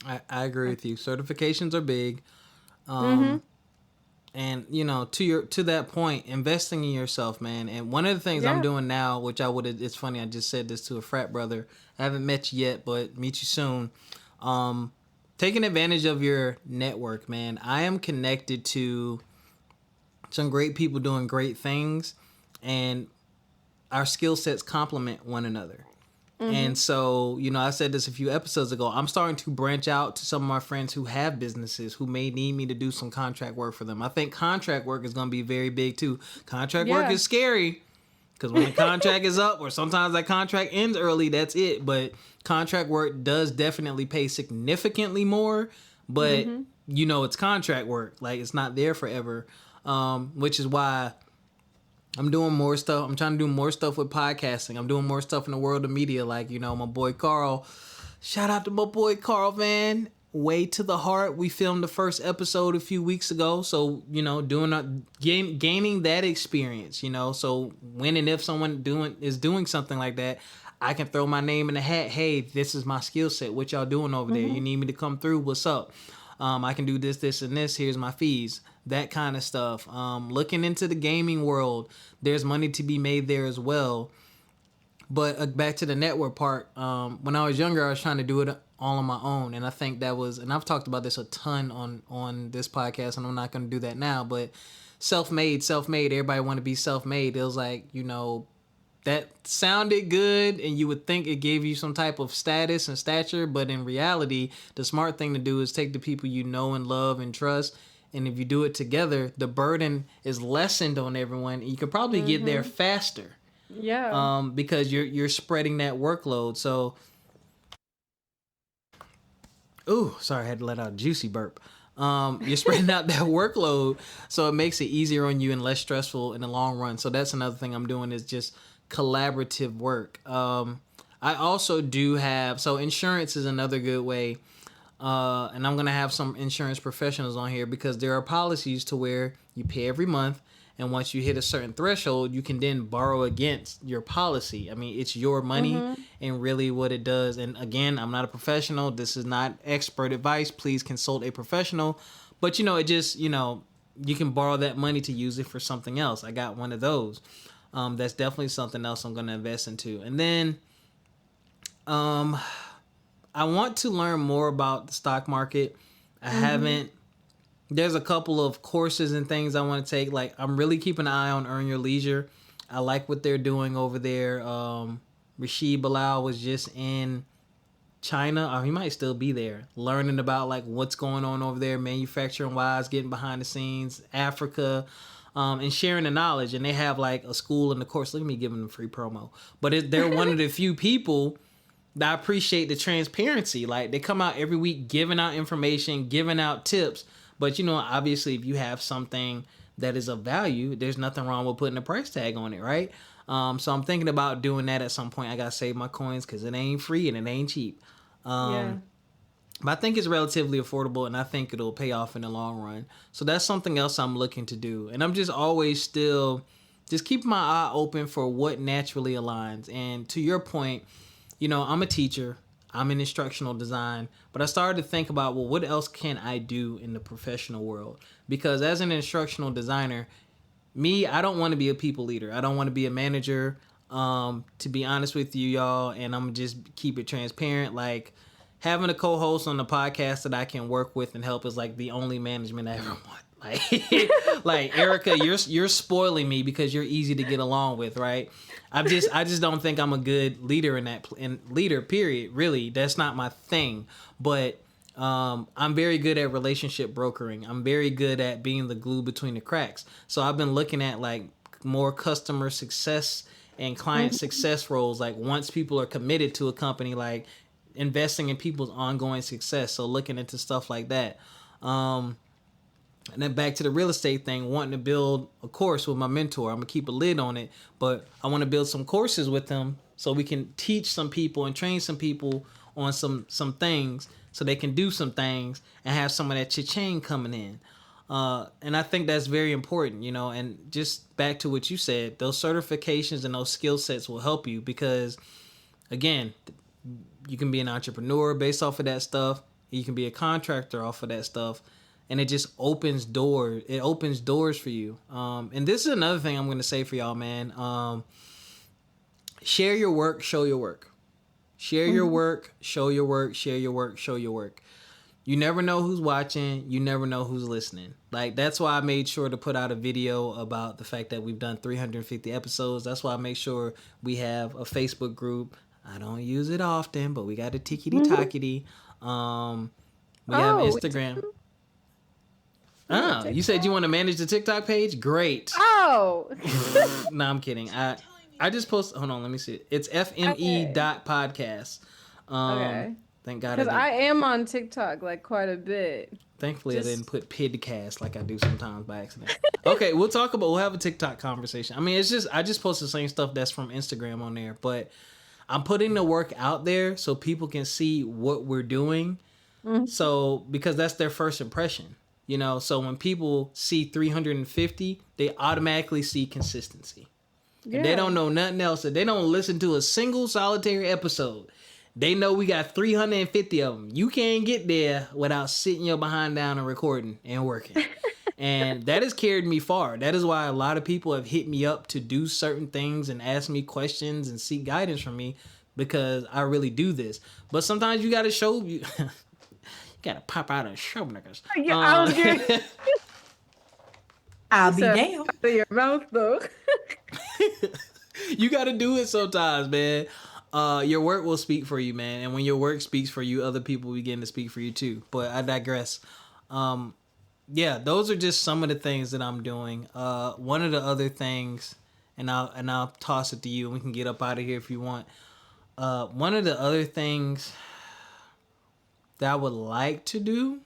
Speaker 1: I agree with you. Certifications are big.
Speaker 2: mm-hmm.
Speaker 1: And to that point, investing in yourself, man. And one of the things I'm
Speaker 2: Yeah.
Speaker 1: doing now, which it's funny, I just said this to a frat brother. I haven't met you yet, but meet you soon. Um, Taking advantage of your network, man. I am connected to some great people doing great things, and our skill sets complement one another.
Speaker 2: Mm-hmm.
Speaker 1: And so, I said this a few episodes ago. I'm starting to branch out to some of my friends who have businesses who may need me to do some contract work for them. I think contract work is going to be very big too. Contract work
Speaker 2: Yeah.
Speaker 1: is scary because when the contract is up, or sometimes that contract ends early, that's it. But contract work does definitely pay significantly more, but
Speaker 2: Mm-hmm.
Speaker 1: it's contract work. Like, it's not there forever, which is why I'm doing more stuff. I'm trying to do more stuff with podcasting. I'm doing more stuff in the world of media. Like, my boy Carl. Shout out to my boy Carl, man. Way to the Heart. We filmed the first episode a few weeks ago. So, gaining that experience, So when and if someone is doing something like that, I can throw my name in the hat. Hey, this is my skill set. What y'all doing over there? You
Speaker 2: Mm-hmm.
Speaker 1: need me to come through? What's up? I can do this, and this. Here's my fees. That kind of stuff. Looking into the gaming world, there's money to be made there as well. But back to the network part. When I was younger, I was trying to do it all on my own, and I think that was. And I've talked about this a ton on this podcast, and I'm not going to do that now. But self-made. Everybody want to be self-made. It was like, that sounded good, and you would think it gave you some type of status and stature, but in reality, the smart thing to do is take the people you know and love and trust, and if you do it together, the burden is lessened on everyone, and you can probably get there
Speaker 2: Mm-hmm.
Speaker 1: faster,
Speaker 2: Yeah.
Speaker 1: because you're spreading that workload. So, ooh, sorry, I had to let out a juicy burp. You're spreading out that workload, so it makes it easier on you and less stressful in the long run. So that's another thing I'm doing, is just collaborative work. I also do have, so insurance is another good way. And I'm gonna have some insurance professionals on here, because there are policies to where you pay every month, and once you hit a certain threshold, you can then borrow against your policy. I mean, it's your money,
Speaker 2: Mm-hmm.
Speaker 1: and really what it does. And again, I'm not a professional. This is not expert advice. Please consult a professional. But it just, you can borrow that money to use it for something else. I got one of those. That's definitely something else I'm gonna invest into. And then, um, I want to learn more about the stock market. I
Speaker 2: Mm-hmm.
Speaker 1: haven't. There's a couple of courses and things I want to take. Like, I'm really keeping an eye on Earn Your Leisure. I like what they're doing over there. Rashid Bilal was just in China, or he might still be there, learning about like what's going on over there, manufacturing wise, getting behind the scenes, Africa, and sharing the knowledge. And they have like a school in the course. Look at me giving them free promo. But they're one of the few people that I appreciate the transparency. Like, they come out every week giving out information, giving out tips. But obviously, if you have something that is of value, there's nothing wrong with putting a price tag on it, right? So I'm thinking about doing that at some point. I gotta save my coins because it ain't free and it ain't cheap.
Speaker 2: Yeah.
Speaker 1: But I think it's relatively affordable, and I think it'll pay off in the long run. So that's something else I'm looking to do. And I'm just always still just keeping my eye open for what naturally aligns. And to your point, I'm a teacher. I'm in instructional design. But I started to think about, well, what else can I do in the professional world? Because as an instructional designer, I don't want to be a people leader. I don't want to be a manager. To be honest with you, y'all, and I'm just keep it transparent, like having a co-host on the podcast that I can work with and help is like the only management I ever want. Like Ericca, you're spoiling me because you're easy to get along with, right? I just don't think I'm a good leader leader. Period. Really, that's not my thing. But I'm very good at relationship brokering. I'm very good at being the glue between the cracks. So I've been looking at like more customer success and client success roles. Like once people are committed to a company, like investing in people's ongoing success. So looking into stuff like that. And then back to the real estate thing, wanting to build a course with my mentor. I'm going to keep a lid on it, but I want to build some courses with him so we can teach some people and train some people on some things so they can do some things and have some of that cha-ching coming in. And I think that's very important, and just back to what you said, those certifications and those skill sets will help you because, again, you can be an entrepreneur based off of that stuff. You can be a contractor off of that stuff. And it just opens doors. It opens doors for you. And this is another thing I'm going to say for y'all, man. Share your work, show your work. Share your work, show your work, share your work, show your work. You never know who's watching. You never know who's listening. Like, that's why I made sure to put out a video about the fact that we've done 350 episodes. That's why I make sure we have a Facebook group. I don't use it often, but we got a tickety-tockety. We have Instagram. Oh, you said you want to manage the TikTok page? Great.
Speaker 2: Oh.
Speaker 1: No, I'm kidding. I just posted. Hold on, let me see it. It's fme.podcast.
Speaker 2: Okay.
Speaker 1: Thank God.
Speaker 2: Because I am on TikTok like quite a bit.
Speaker 1: Thankfully, I didn't put podcast like I do sometimes by accident. Okay, we'll have a TikTok conversation. I mean, I just post the same stuff that's from Instagram on there, but I'm putting the work out there so people can see what we're doing. So, because that's their first impression. So when people see 350, they automatically see consistency. Yeah. And they don't know nothing else. If they don't listen to a single solitary episode, they know we got 350 of them. You can't get there without sitting your behind down and recording and working. And that has carried me far. That is why a lot of people have hit me up to do certain things and ask me questions and seek guidance from me because I really do this. But sometimes you got to show you. Gotta pop out and show niggas.
Speaker 2: Yeah, I was good.
Speaker 3: I'll be damned.
Speaker 2: Out of your mouth, though.
Speaker 1: You gotta do it sometimes, man. Your work will speak for you, man. And when your work speaks for you, other people begin to speak for you too. But I digress. Yeah, those are just some of the things that I'm doing. One of the other things, and I'll toss it to you, and we can get up out of here if you want. One of the other things that I would like to do,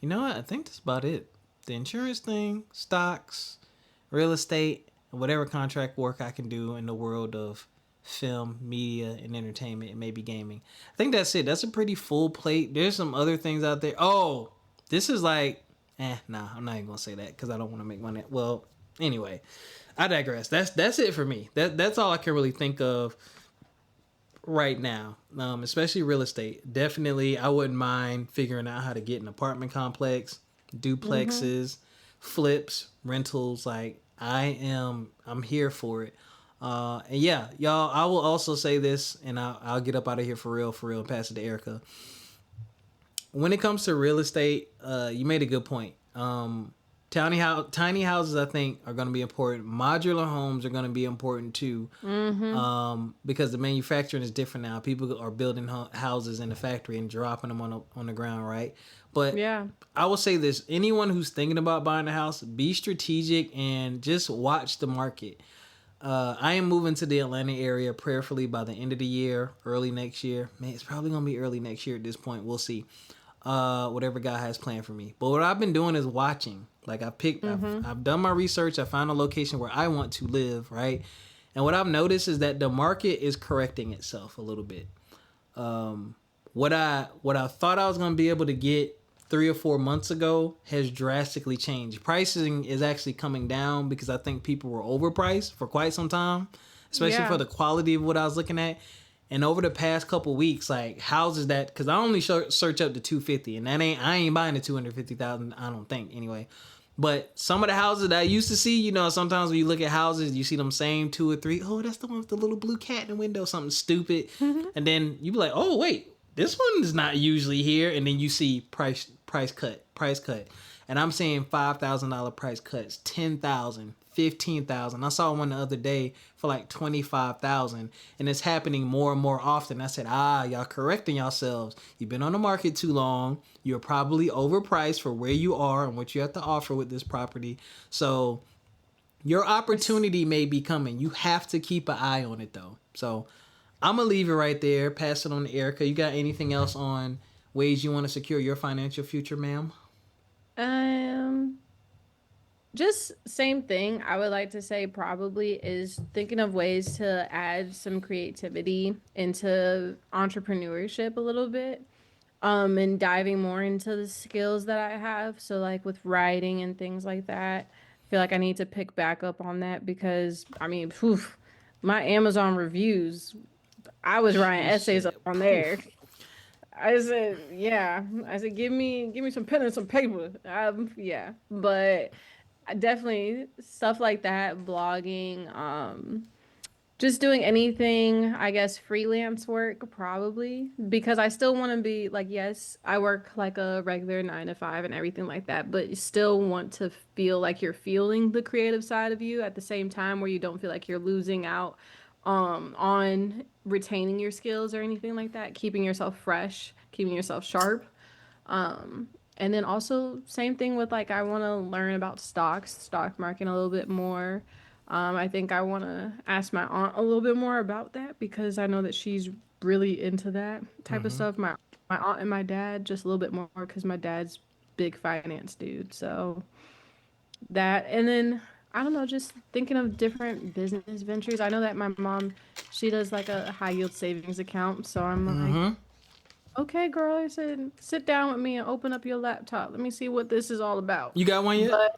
Speaker 1: You know what? I think that's about it. The insurance thing, stocks, real estate, and whatever contract work I can do in the world of film, media, and entertainment, and maybe gaming. I think that's it. That's a pretty full plate. There's some other things out there. Oh, this is like, I'm not even gonna say that because I don't want to make money. Well, anyway, I digress. That's it for me. That's all I can really think of right now, especially real estate. Definitely, I wouldn't mind figuring out how to get an apartment complex, duplexes, flips, rentals. Like I'm here for it. And yeah, y'all, I will also say this, and I'll get up out of here for real, and pass it to Ericca. When it comes to real estate, you made a good point. Tiny houses, I think, are going to be important. Modular homes are going to be important too, because the manufacturing is different now. People are building houses in the factory and dropping them on the ground, right? But yeah, I will say this: anyone who's thinking about buying a house, be strategic and just watch the market. I am moving to the Atlanta area prayerfully by the end of the year, early next year. Man, it's probably going to be early next year at this point. We'll see. whatever God has planned for me. But what I've been doing is watching. Like I've done my research. I found a location where I want to live, right? And what I've noticed is that the market is correcting itself a little bit. What I thought I was going to be able to get 3 or 4 months ago has drastically changed. Pricing is actually coming down because I think people were overpriced for quite some time, especially for the quality of what I was looking at. And over the past couple weeks, like houses that, because I only search up to 250, and I ain't buying the 250,000. I don't think anyway. But some of the houses that I used to see, you know, sometimes when you look at houses, you see them same 2 or 3. Oh, that's the one with the little blue cat in the window, something stupid. And then you be like, oh wait, this one is not usually here. And then you see price cut. And I'm seeing $5,000 price cuts, $10,000, $15,000. I saw one the other day for like $25,000, and it's happening more and more often. I said, y'all correcting yourselves. You've been on the market too long. You're probably overpriced for where you are and what you have to offer with this property. So your opportunity may be coming. You have to keep an eye on it though. So I'm gonna leave it right there. Pass it on to Ericca. You got anything else on ways you want to secure your financial future, ma'am?
Speaker 2: Just same thing. I would like to say probably is thinking of ways to add some creativity into entrepreneurship a little bit. And diving more into the skills that I have. So like with writing and things like that. I feel like I need to pick back up on that because I mean, my Amazon reviews, I was writing essays up on there. I said, yeah. I said, give me some pen and some paper. Yeah. But I definitely stuff like that, blogging, just doing anything, I guess, freelance work probably, because I still want to be like, yes, I work like a regular 9 to 5 and everything like that, but you still want to feel like you're feeling the creative side of you at the same time where you don't feel like you're losing out on retaining your skills or anything like that, keeping yourself fresh, keeping yourself sharp. And then also same thing with like I want to learn about stocks, stock market a little bit more. I think I want to ask my aunt a little bit more about that because I know that she's really into that type of stuff. My aunt and my dad just a little bit more because my dad's big finance dude. So that, and then I don't know, just thinking of different business ventures. I know that my mom, she does like a high yield savings account. So I'm like, okay, girl, I said, sit down with me and open up your laptop. Let me see what this is all about.
Speaker 1: You got one yet?
Speaker 2: But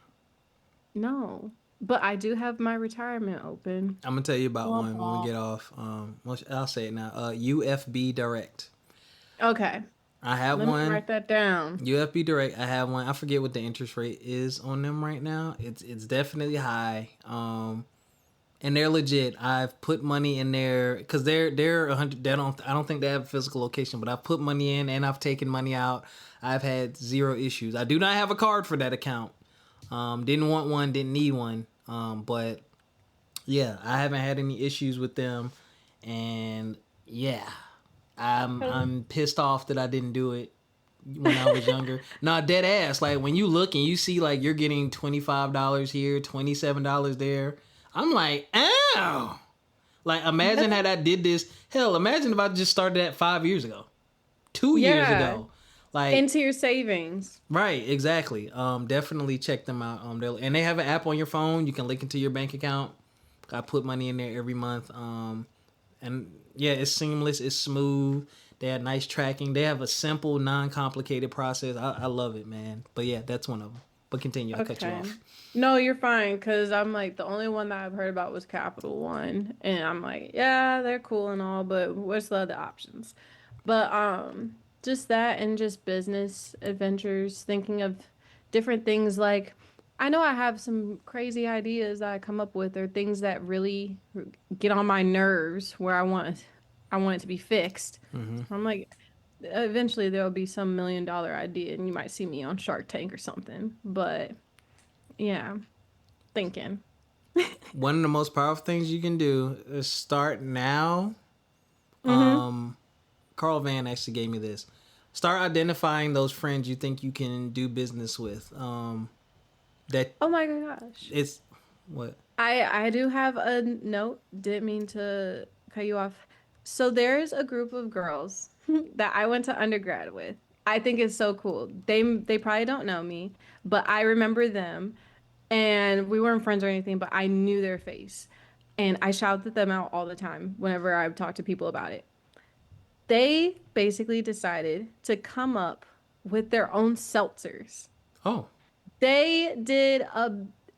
Speaker 2: no, but I do have my retirement open.
Speaker 1: I'm gonna tell you about one when we get off. I'll say it now. UFB Direct.
Speaker 2: Okay.
Speaker 1: I have
Speaker 2: Let
Speaker 1: one.
Speaker 2: me write that down.
Speaker 1: UFB Direct. I have one. I forget what the interest rate is on them right now. It's definitely high. And they're legit. I've put money in there because they're 100. I don't think they have a physical location, but I've put money in and I've taken money out. I've had zero issues. I do not have a card for that account. Didn't want one. Didn't need one. But yeah, I haven't had any issues with them. And yeah, I'm pissed off that I didn't do it when I was younger. Nah, dead ass. Like when you look and you see like you're getting $25 here, $27 there. I'm like, ow. Like imagine had I did this. Hell, imagine if I just started that 5 years ago, 2 years ago. Like
Speaker 2: into your savings.
Speaker 1: Right, exactly. Definitely check them out. And they have an app on your phone. You can link it to your bank account. I put money in there every month. And yeah, it's seamless. It's smooth. They have nice tracking. They have a simple, non-complicated process. I love it, man. But yeah, that's one of them. But continue. I'll cut you off.
Speaker 2: No, you're fine. Because I'm like, the only one that I've heard about was Capital One. And I'm like, yeah, they're cool and all, but what's the other options? But just that and just business adventures, thinking of different things. Like, I know I have some crazy ideas that I come up with or things that really get on my nerves where I want it to be fixed. I'm like, eventually there'll be some $1 million idea and you might see me on Shark Tank or something. But yeah, thinking.
Speaker 1: One of the most powerful things you can do is start now. Carl Van actually gave me this. Start identifying those friends you think you can do business with. That
Speaker 2: oh my gosh.
Speaker 1: It's what?
Speaker 2: I do have a note. Didn't mean to cut you off. So there's a group of girls that I went to undergrad with, I think it's so cool. They probably don't know me, but I remember them, and we weren't friends or anything, but I knew their face. And I shouted them out all the time whenever I talk to people about it. They basically decided to come up with their own seltzers.
Speaker 1: Oh,
Speaker 2: They did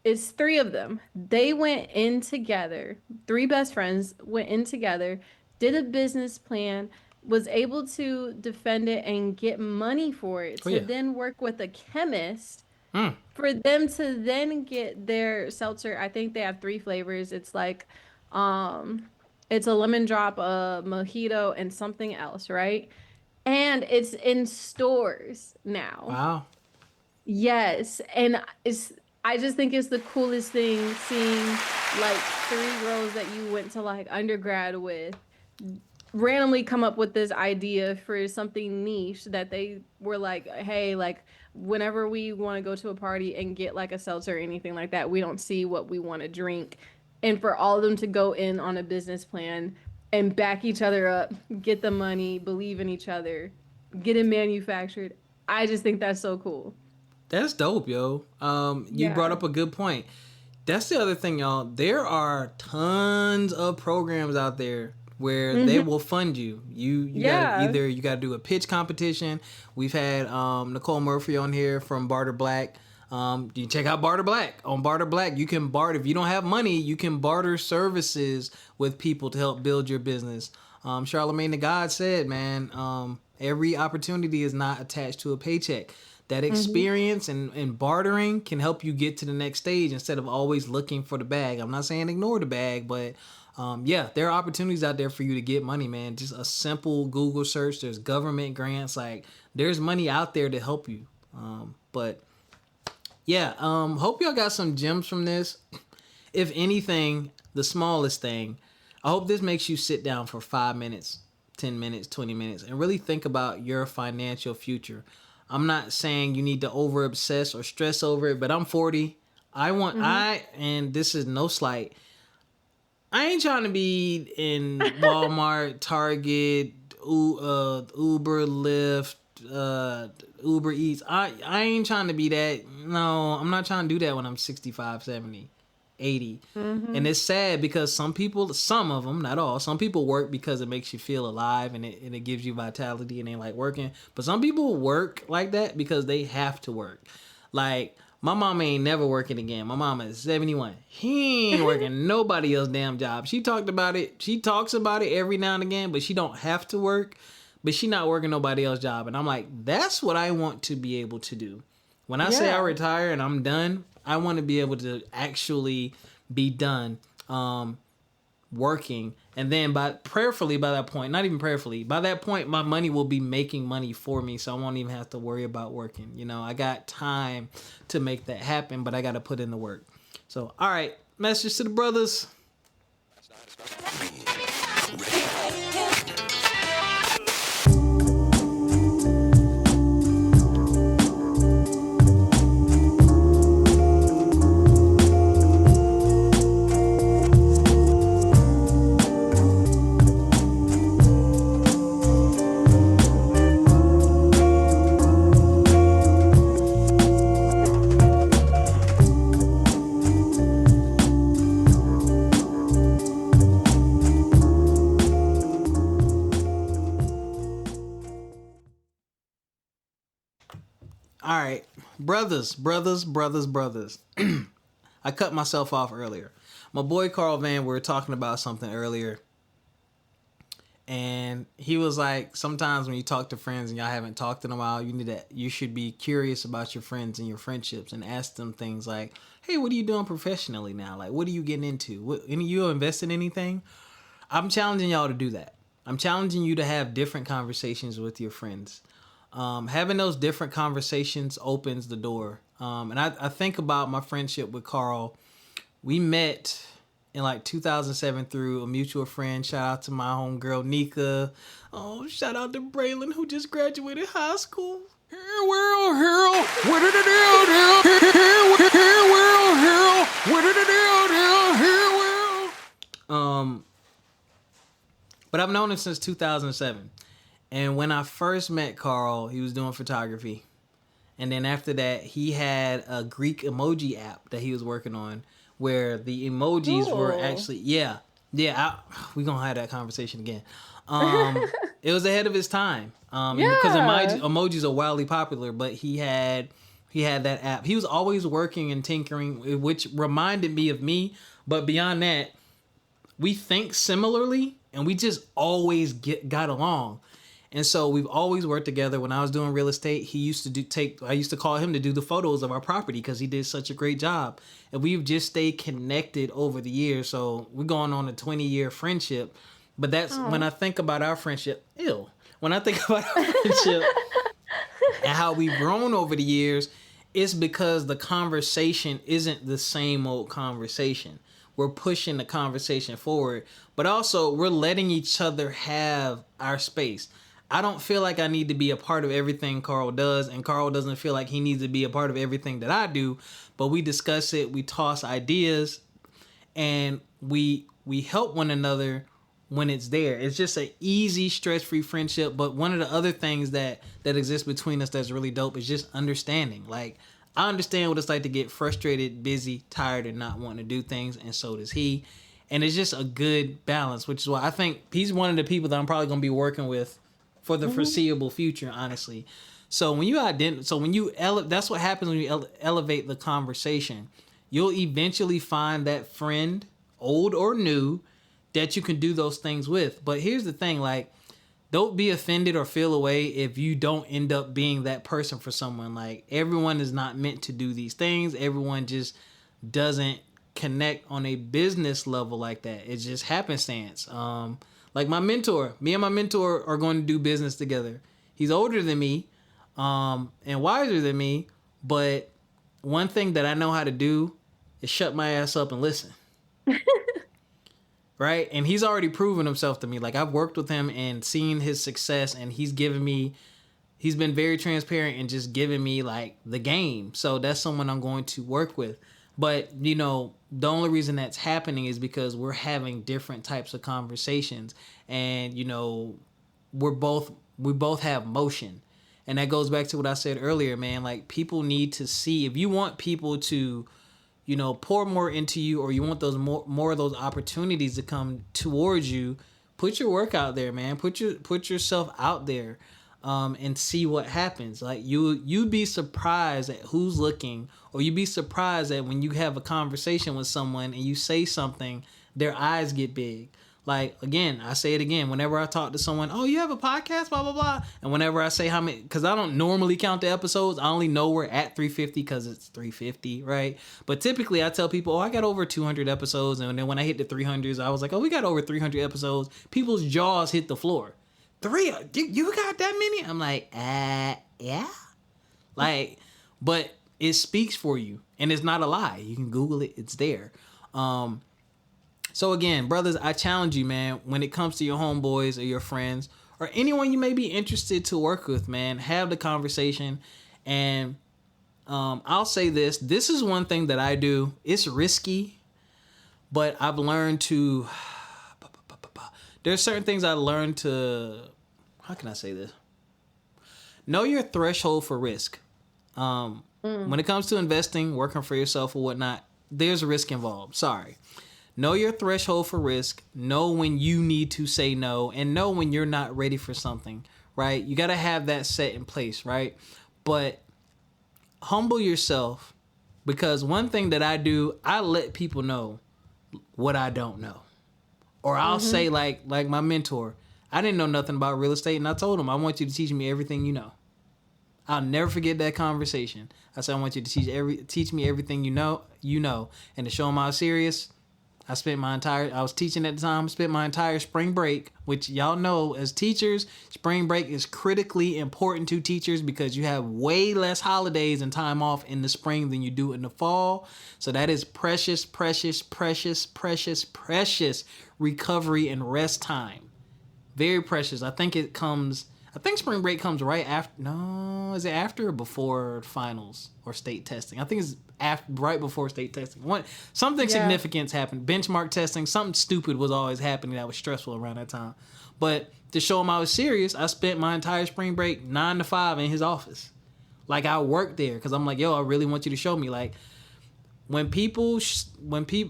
Speaker 2: it's three of them. They went in together. Three best friends went in together, did a business plan, was able to defend it and get money for it
Speaker 1: oh
Speaker 2: to
Speaker 1: yeah.
Speaker 2: then work with a chemist
Speaker 1: Mm.
Speaker 2: for them to then get their seltzer. I think they have three flavors. Um it's a lemon drop, a mojito, and something else, right? And it's in stores now.
Speaker 1: Wow.
Speaker 2: Yes, and I just think it's the coolest thing seeing like three girls that you went to like undergrad with randomly come up with this idea for something niche that they were like, hey, like whenever we want to go to a party and get like a seltzer or anything like that, we don't see what we want to drink. And for all of them to go in on a business plan and back each other up, get the money, believe in each other, get it manufactured. I just think that's so cool.
Speaker 1: That's dope, yo. You brought
Speaker 2: Yeah.
Speaker 1: up a good point. That's the other thing, y'all. There are tons of programs out there where they will fund you. You gotta
Speaker 2: Yeah.
Speaker 1: either you gotta do a pitch competition. We've had Nicole Murphy on here from Barter Black. You can check out Barter Black. On Barter Black, you can barter. If you don't have money, you can barter services with people to help build your business. Charlemagne the God said, man, every opportunity is not attached to a paycheck. That experience and bartering can help you get to the next stage instead of always looking for the bag. I'm not saying ignore the bag, but yeah, there are opportunities out there for you to get money, man. Just a simple Google search. There's government grants. Like, there's money out there to help you. But yeah, hope y'all got some gems from this. If anything, the smallest thing, I hope this makes you sit down for 5 minutes, 10 minutes, 20 minutes, and really think about your financial future. I'm not saying you need to over obsess or stress over it, but I'm 40. And this is no slight. I ain't trying to be in Walmart, Target, Uber, Lyft, Uber Eats. I ain't trying to be that. No, I'm not trying to do that when I'm 65, 70, 80. And it's sad because some of them, not all, some people work because it makes you feel alive and it gives you vitality and they like working. But some people work like that because they have to work. Like, my mama ain't never working again. My mama is 71. He ain't working nobody else damn job. She talks about it every now and again, but she don't have to work. But she not working nobody else job. And I'm like, that's what I want to be able to do. When I say I
Speaker 2: Yeah.
Speaker 1: retire and I'm done, I want to be able to actually be done working. And then prayerfully by that point, not even prayerfully, by that point, my money will be making money for me. So I won't even have to worry about working. You know, I got time to make that happen, but I got to put in the work. So, all right, message to the brothers. All right, brothers. I cut myself off earlier. My boy Carl Van, we were talking about something earlier. And he was like, sometimes when you talk to friends and y'all haven't talked in a while, you should be curious about your friends and your friendships and ask them things like, hey, what are you doing professionally now? Like, what are you getting into? You invest in anything? I'm challenging y'all to do that. I'm challenging you to have different conversations with your friends. Having those different conversations opens the door. And I think about my friendship with Carl. We met in like 2007 through a mutual friend. Shout out to my homegirl Nika. Oh, shout out to Braylon who just graduated high school. Here, world, hero. What did it do? Here, world, hero. What did it do? Here, world. But I've known him since 2007. And when I first met Carl, he was doing photography. And then after that, he had a Greek emoji app that he was working on where the emojis were
Speaker 2: Cool.
Speaker 1: actually, we're going to have that conversation again. It was ahead of his time. Because emojis are wildly popular, but he had that app. He was always working and tinkering, which reminded me of me. But beyond that, we think similarly and we just always got along. And so we've always worked together. When I was doing real estate, I used to call him to do the photos of our property because he did such a great job. And we've just stayed connected over the years. So we're going on a 20-year friendship. But that's when I think about our friendship. When I think about our friendship and how we've grown over the years, it's because the conversation isn't the same old conversation. We're pushing the conversation forward, but also we're letting each other have our space. I don't feel like I need to be a part of everything Carl does, and Carl doesn't feel like he needs to be a part of everything that I do, but we discuss it, we toss ideas, and we help one another when it's there. It's just an easy, stress-free friendship, but one of the other things that exists between us that's really dope is just understanding. Like, I understand what it's like to get frustrated, busy, tired, and not wanting to do things, and so does he. And it's just a good balance, which is why I think he's one of the people that I'm probably going to be working with for the foreseeable future, honestly. So when you that's what happens when you elevate the conversation. You'll eventually find that friend, old or new, that you can do those things with. But here's the thing, like, don't be offended or feel away if you don't end up being that person for someone. Like, everyone is not meant to do these things. Everyone just doesn't connect on a business level like that. It's just happenstance. Like me and my mentor are going to do business together. He's older than me, and wiser than me. But one thing that I know how to do is shut my ass up and listen. Right? And he's already proven himself to me. Like, I've worked with him and seen his success, and he's been very transparent and just giving me like the game. So that's someone I'm going to work with. But, you know, the only reason that's happening is because we're having different types of conversations, and, you know, we both have motion. And that goes back to what I said earlier, man. Like, people need to see, if you want people to, you know, pour more into you, or you want those more of those opportunities to come towards you, put your work out there, man. Put yourself out there, and see what happens. Like, you'd be surprised at who's looking, or you'd be surprised that when you have a conversation with someone and you say something, their eyes get big. Like, again, I say it again, whenever I talk to someone, oh, you have a podcast, blah, blah, blah. And whenever I say how many, because I don't normally count the episodes, I only know we're at 350 because it's 350, right? But typically I tell people, oh, I got over 200 episodes. And then when I hit the 300s, I was like, oh, we got over 300 episodes. People's jaws hit the floor. You got that many? I'm like, yeah. Like, but it speaks for you, and it's not a lie. You can Google it. It's there. So again, brothers, I challenge you, man, when it comes to your homeboys or your friends or anyone you may be interested to work with, man, have the conversation. And I'll say this. This is one thing that I do. It's risky, but I've learned to... There's certain things I learned to... How can I say this? Know your threshold for risk. When it comes to investing, working for yourself or whatnot, there's risk involved. Sorry. Know your threshold for risk. Know when you need to say no, and know when you're not ready for something, right? You got to have that set in place, right? But humble yourself, because one thing that I do, I let people know what I don't know. Or I'll say like my mentor, I didn't know nothing about real estate, and I told him, I want you to teach me everything you know. I'll never forget that conversation. I said, I want you to teach me everything you know. And to show him how serious, I was teaching at the time, spent my entire spring break, which y'all know as teachers, spring break is critically important to teachers because you have way less holidays and time off in the spring than you do in the fall. So that is precious, precious, precious, precious, precious recovery and rest time. Very precious. I think I think spring break comes right after. No, is it after or before finals or state testing? I think it's right before state testing. Something significant happened. Benchmark testing, something stupid was always happening that was stressful around that time. But to show him I was serious, I spent my entire spring break 9 to 5 in his office. Like, I worked there because I'm like, yo, I really want you to show me. Like, when people,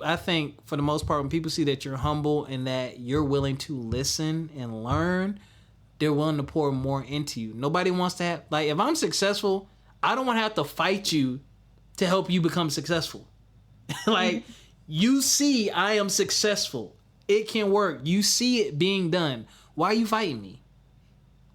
Speaker 1: I think for the most part, when people see that you're humble and that you're willing to listen and learn, they're willing to pour more into you. Nobody wants to have, like, if I'm successful, I don't want to have to fight you to help you become successful. Like, you see I am successful. It can work. You see it being done. Why are you fighting me?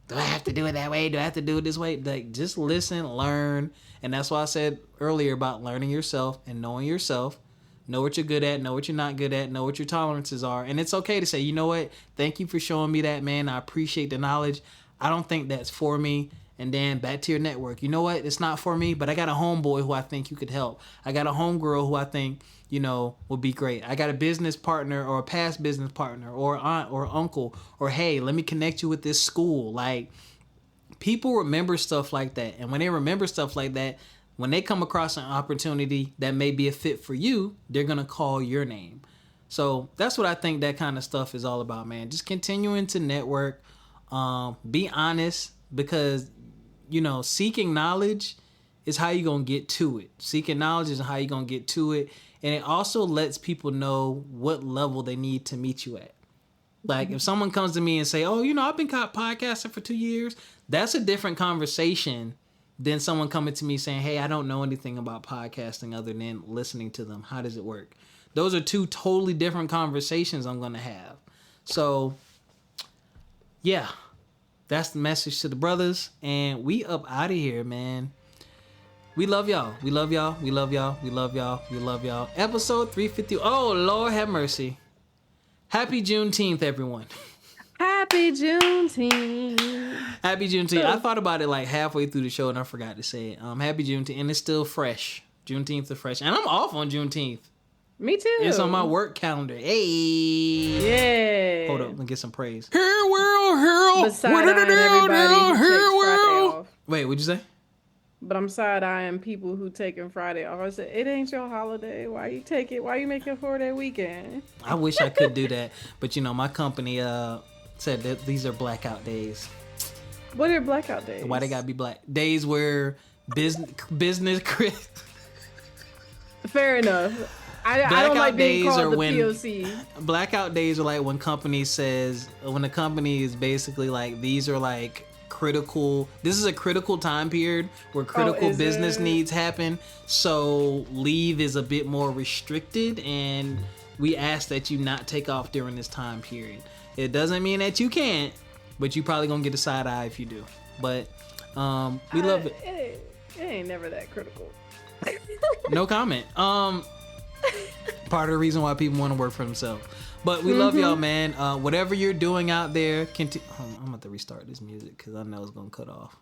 Speaker 1: Do I have to do it that way? Do I have to do it this way? Like, just listen, learn. And that's why I said earlier about learning yourself and knowing yourself. Know what you're good at, know what you're not good at, know what your tolerances are. And it's okay to say, you know what? Thank you for showing me that, man. I appreciate the knowledge. I don't think that's for me. And then back to your network. You know what? It's not for me, but I got a homeboy who I think you could help. I got a homegirl who I think, you know, would be great. I got a business partner or a past business partner or aunt or uncle or, hey, let me connect you with this school. Like, people remember stuff like that. And when they remember stuff like that, when they come across an opportunity that may be a fit for you, they're going to call your name. So that's what I think that kind of stuff is all about, man. Just continuing to network, be honest, because, you know, seeking knowledge is how you're going to get to it. Seeking knowledge is how you're going to get to it. And it also lets people know what level they need to meet you at. Like, if someone comes to me and say, oh, you know, I've been podcasting for 2 years, that's a different conversation than someone coming to me saying, hey, I don't know anything about podcasting other than listening to them. How does it work? Those are two totally different conversations I'm going to have. So, yeah, that's the message to the brothers. And we up out of here, man. We love y'all. We love y'all. We love y'all. We love y'all. We love y'all. Episode 350. Oh, Lord have mercy. Happy Juneteenth, everyone.
Speaker 2: Happy Juneteenth.
Speaker 1: Happy Juneteenth. I thought about it like halfway through the show and I forgot to say it. Happy Juneteenth. And it's still fresh. Juneteenth is fresh. And I'm off on Juneteenth.
Speaker 2: Me too.
Speaker 1: It's on my work calendar. Hey.
Speaker 2: Yeah.
Speaker 1: Hold up. Let me get some praise. Here, world.
Speaker 2: Beside everybody who takes Friday off.
Speaker 1: Wait, what'd you say?
Speaker 2: But I'm side-eyeing people who taking Friday off. I said, it ain't your holiday. Why you take it? Why you make it for that weekend?
Speaker 1: I wish I could do that. But, you know, my company said that these are blackout days.
Speaker 2: What are blackout days?
Speaker 1: Why they gotta be black? Days where business
Speaker 2: Fair enough. I don't like being called the POC.
Speaker 1: Blackout days are like when the company is basically like, these are like this is a critical time period where critical business needs happen. So leave is a bit more restricted and we ask that you not take off during this time period. It doesn't mean that you can't, but you probably gonna get a side eye if you do. But we love it.
Speaker 2: It ain't never that critical.
Speaker 1: No comment. Part of the reason why people want to work for themselves. But we love y'all, man. Whatever you're doing out there, I'm about to restart this music because I know it's gonna cut off.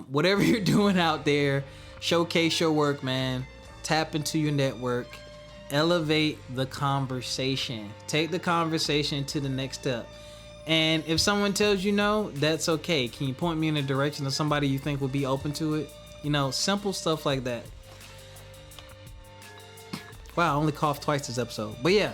Speaker 1: Whatever you're doing out there, showcase your work, man. Tap into your network. Elevate the conversation. Take the conversation to the next step. And if someone tells you no, that's okay. Can you point me in the direction of somebody you think would be open to it? You know, simple stuff like that. Wow, I only coughed twice this episode. But yeah.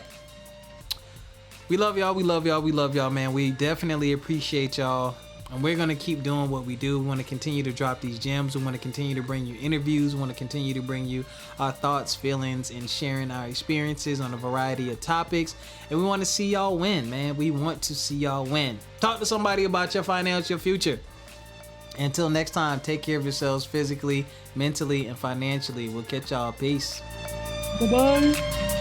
Speaker 1: We love y'all. We love y'all. We love y'all, man. We definitely appreciate y'all. And we're going to keep doing what we do. We want to continue to drop these gems. We want to continue to bring you interviews. We want to continue to bring you our thoughts, feelings, and sharing our experiences on a variety of topics. And we want to see y'all win, man. We want to see y'all win. Talk to somebody about your financial future. Until next time, take care of yourselves physically, mentally, and financially. We'll catch y'all. Peace.
Speaker 2: Bye-bye.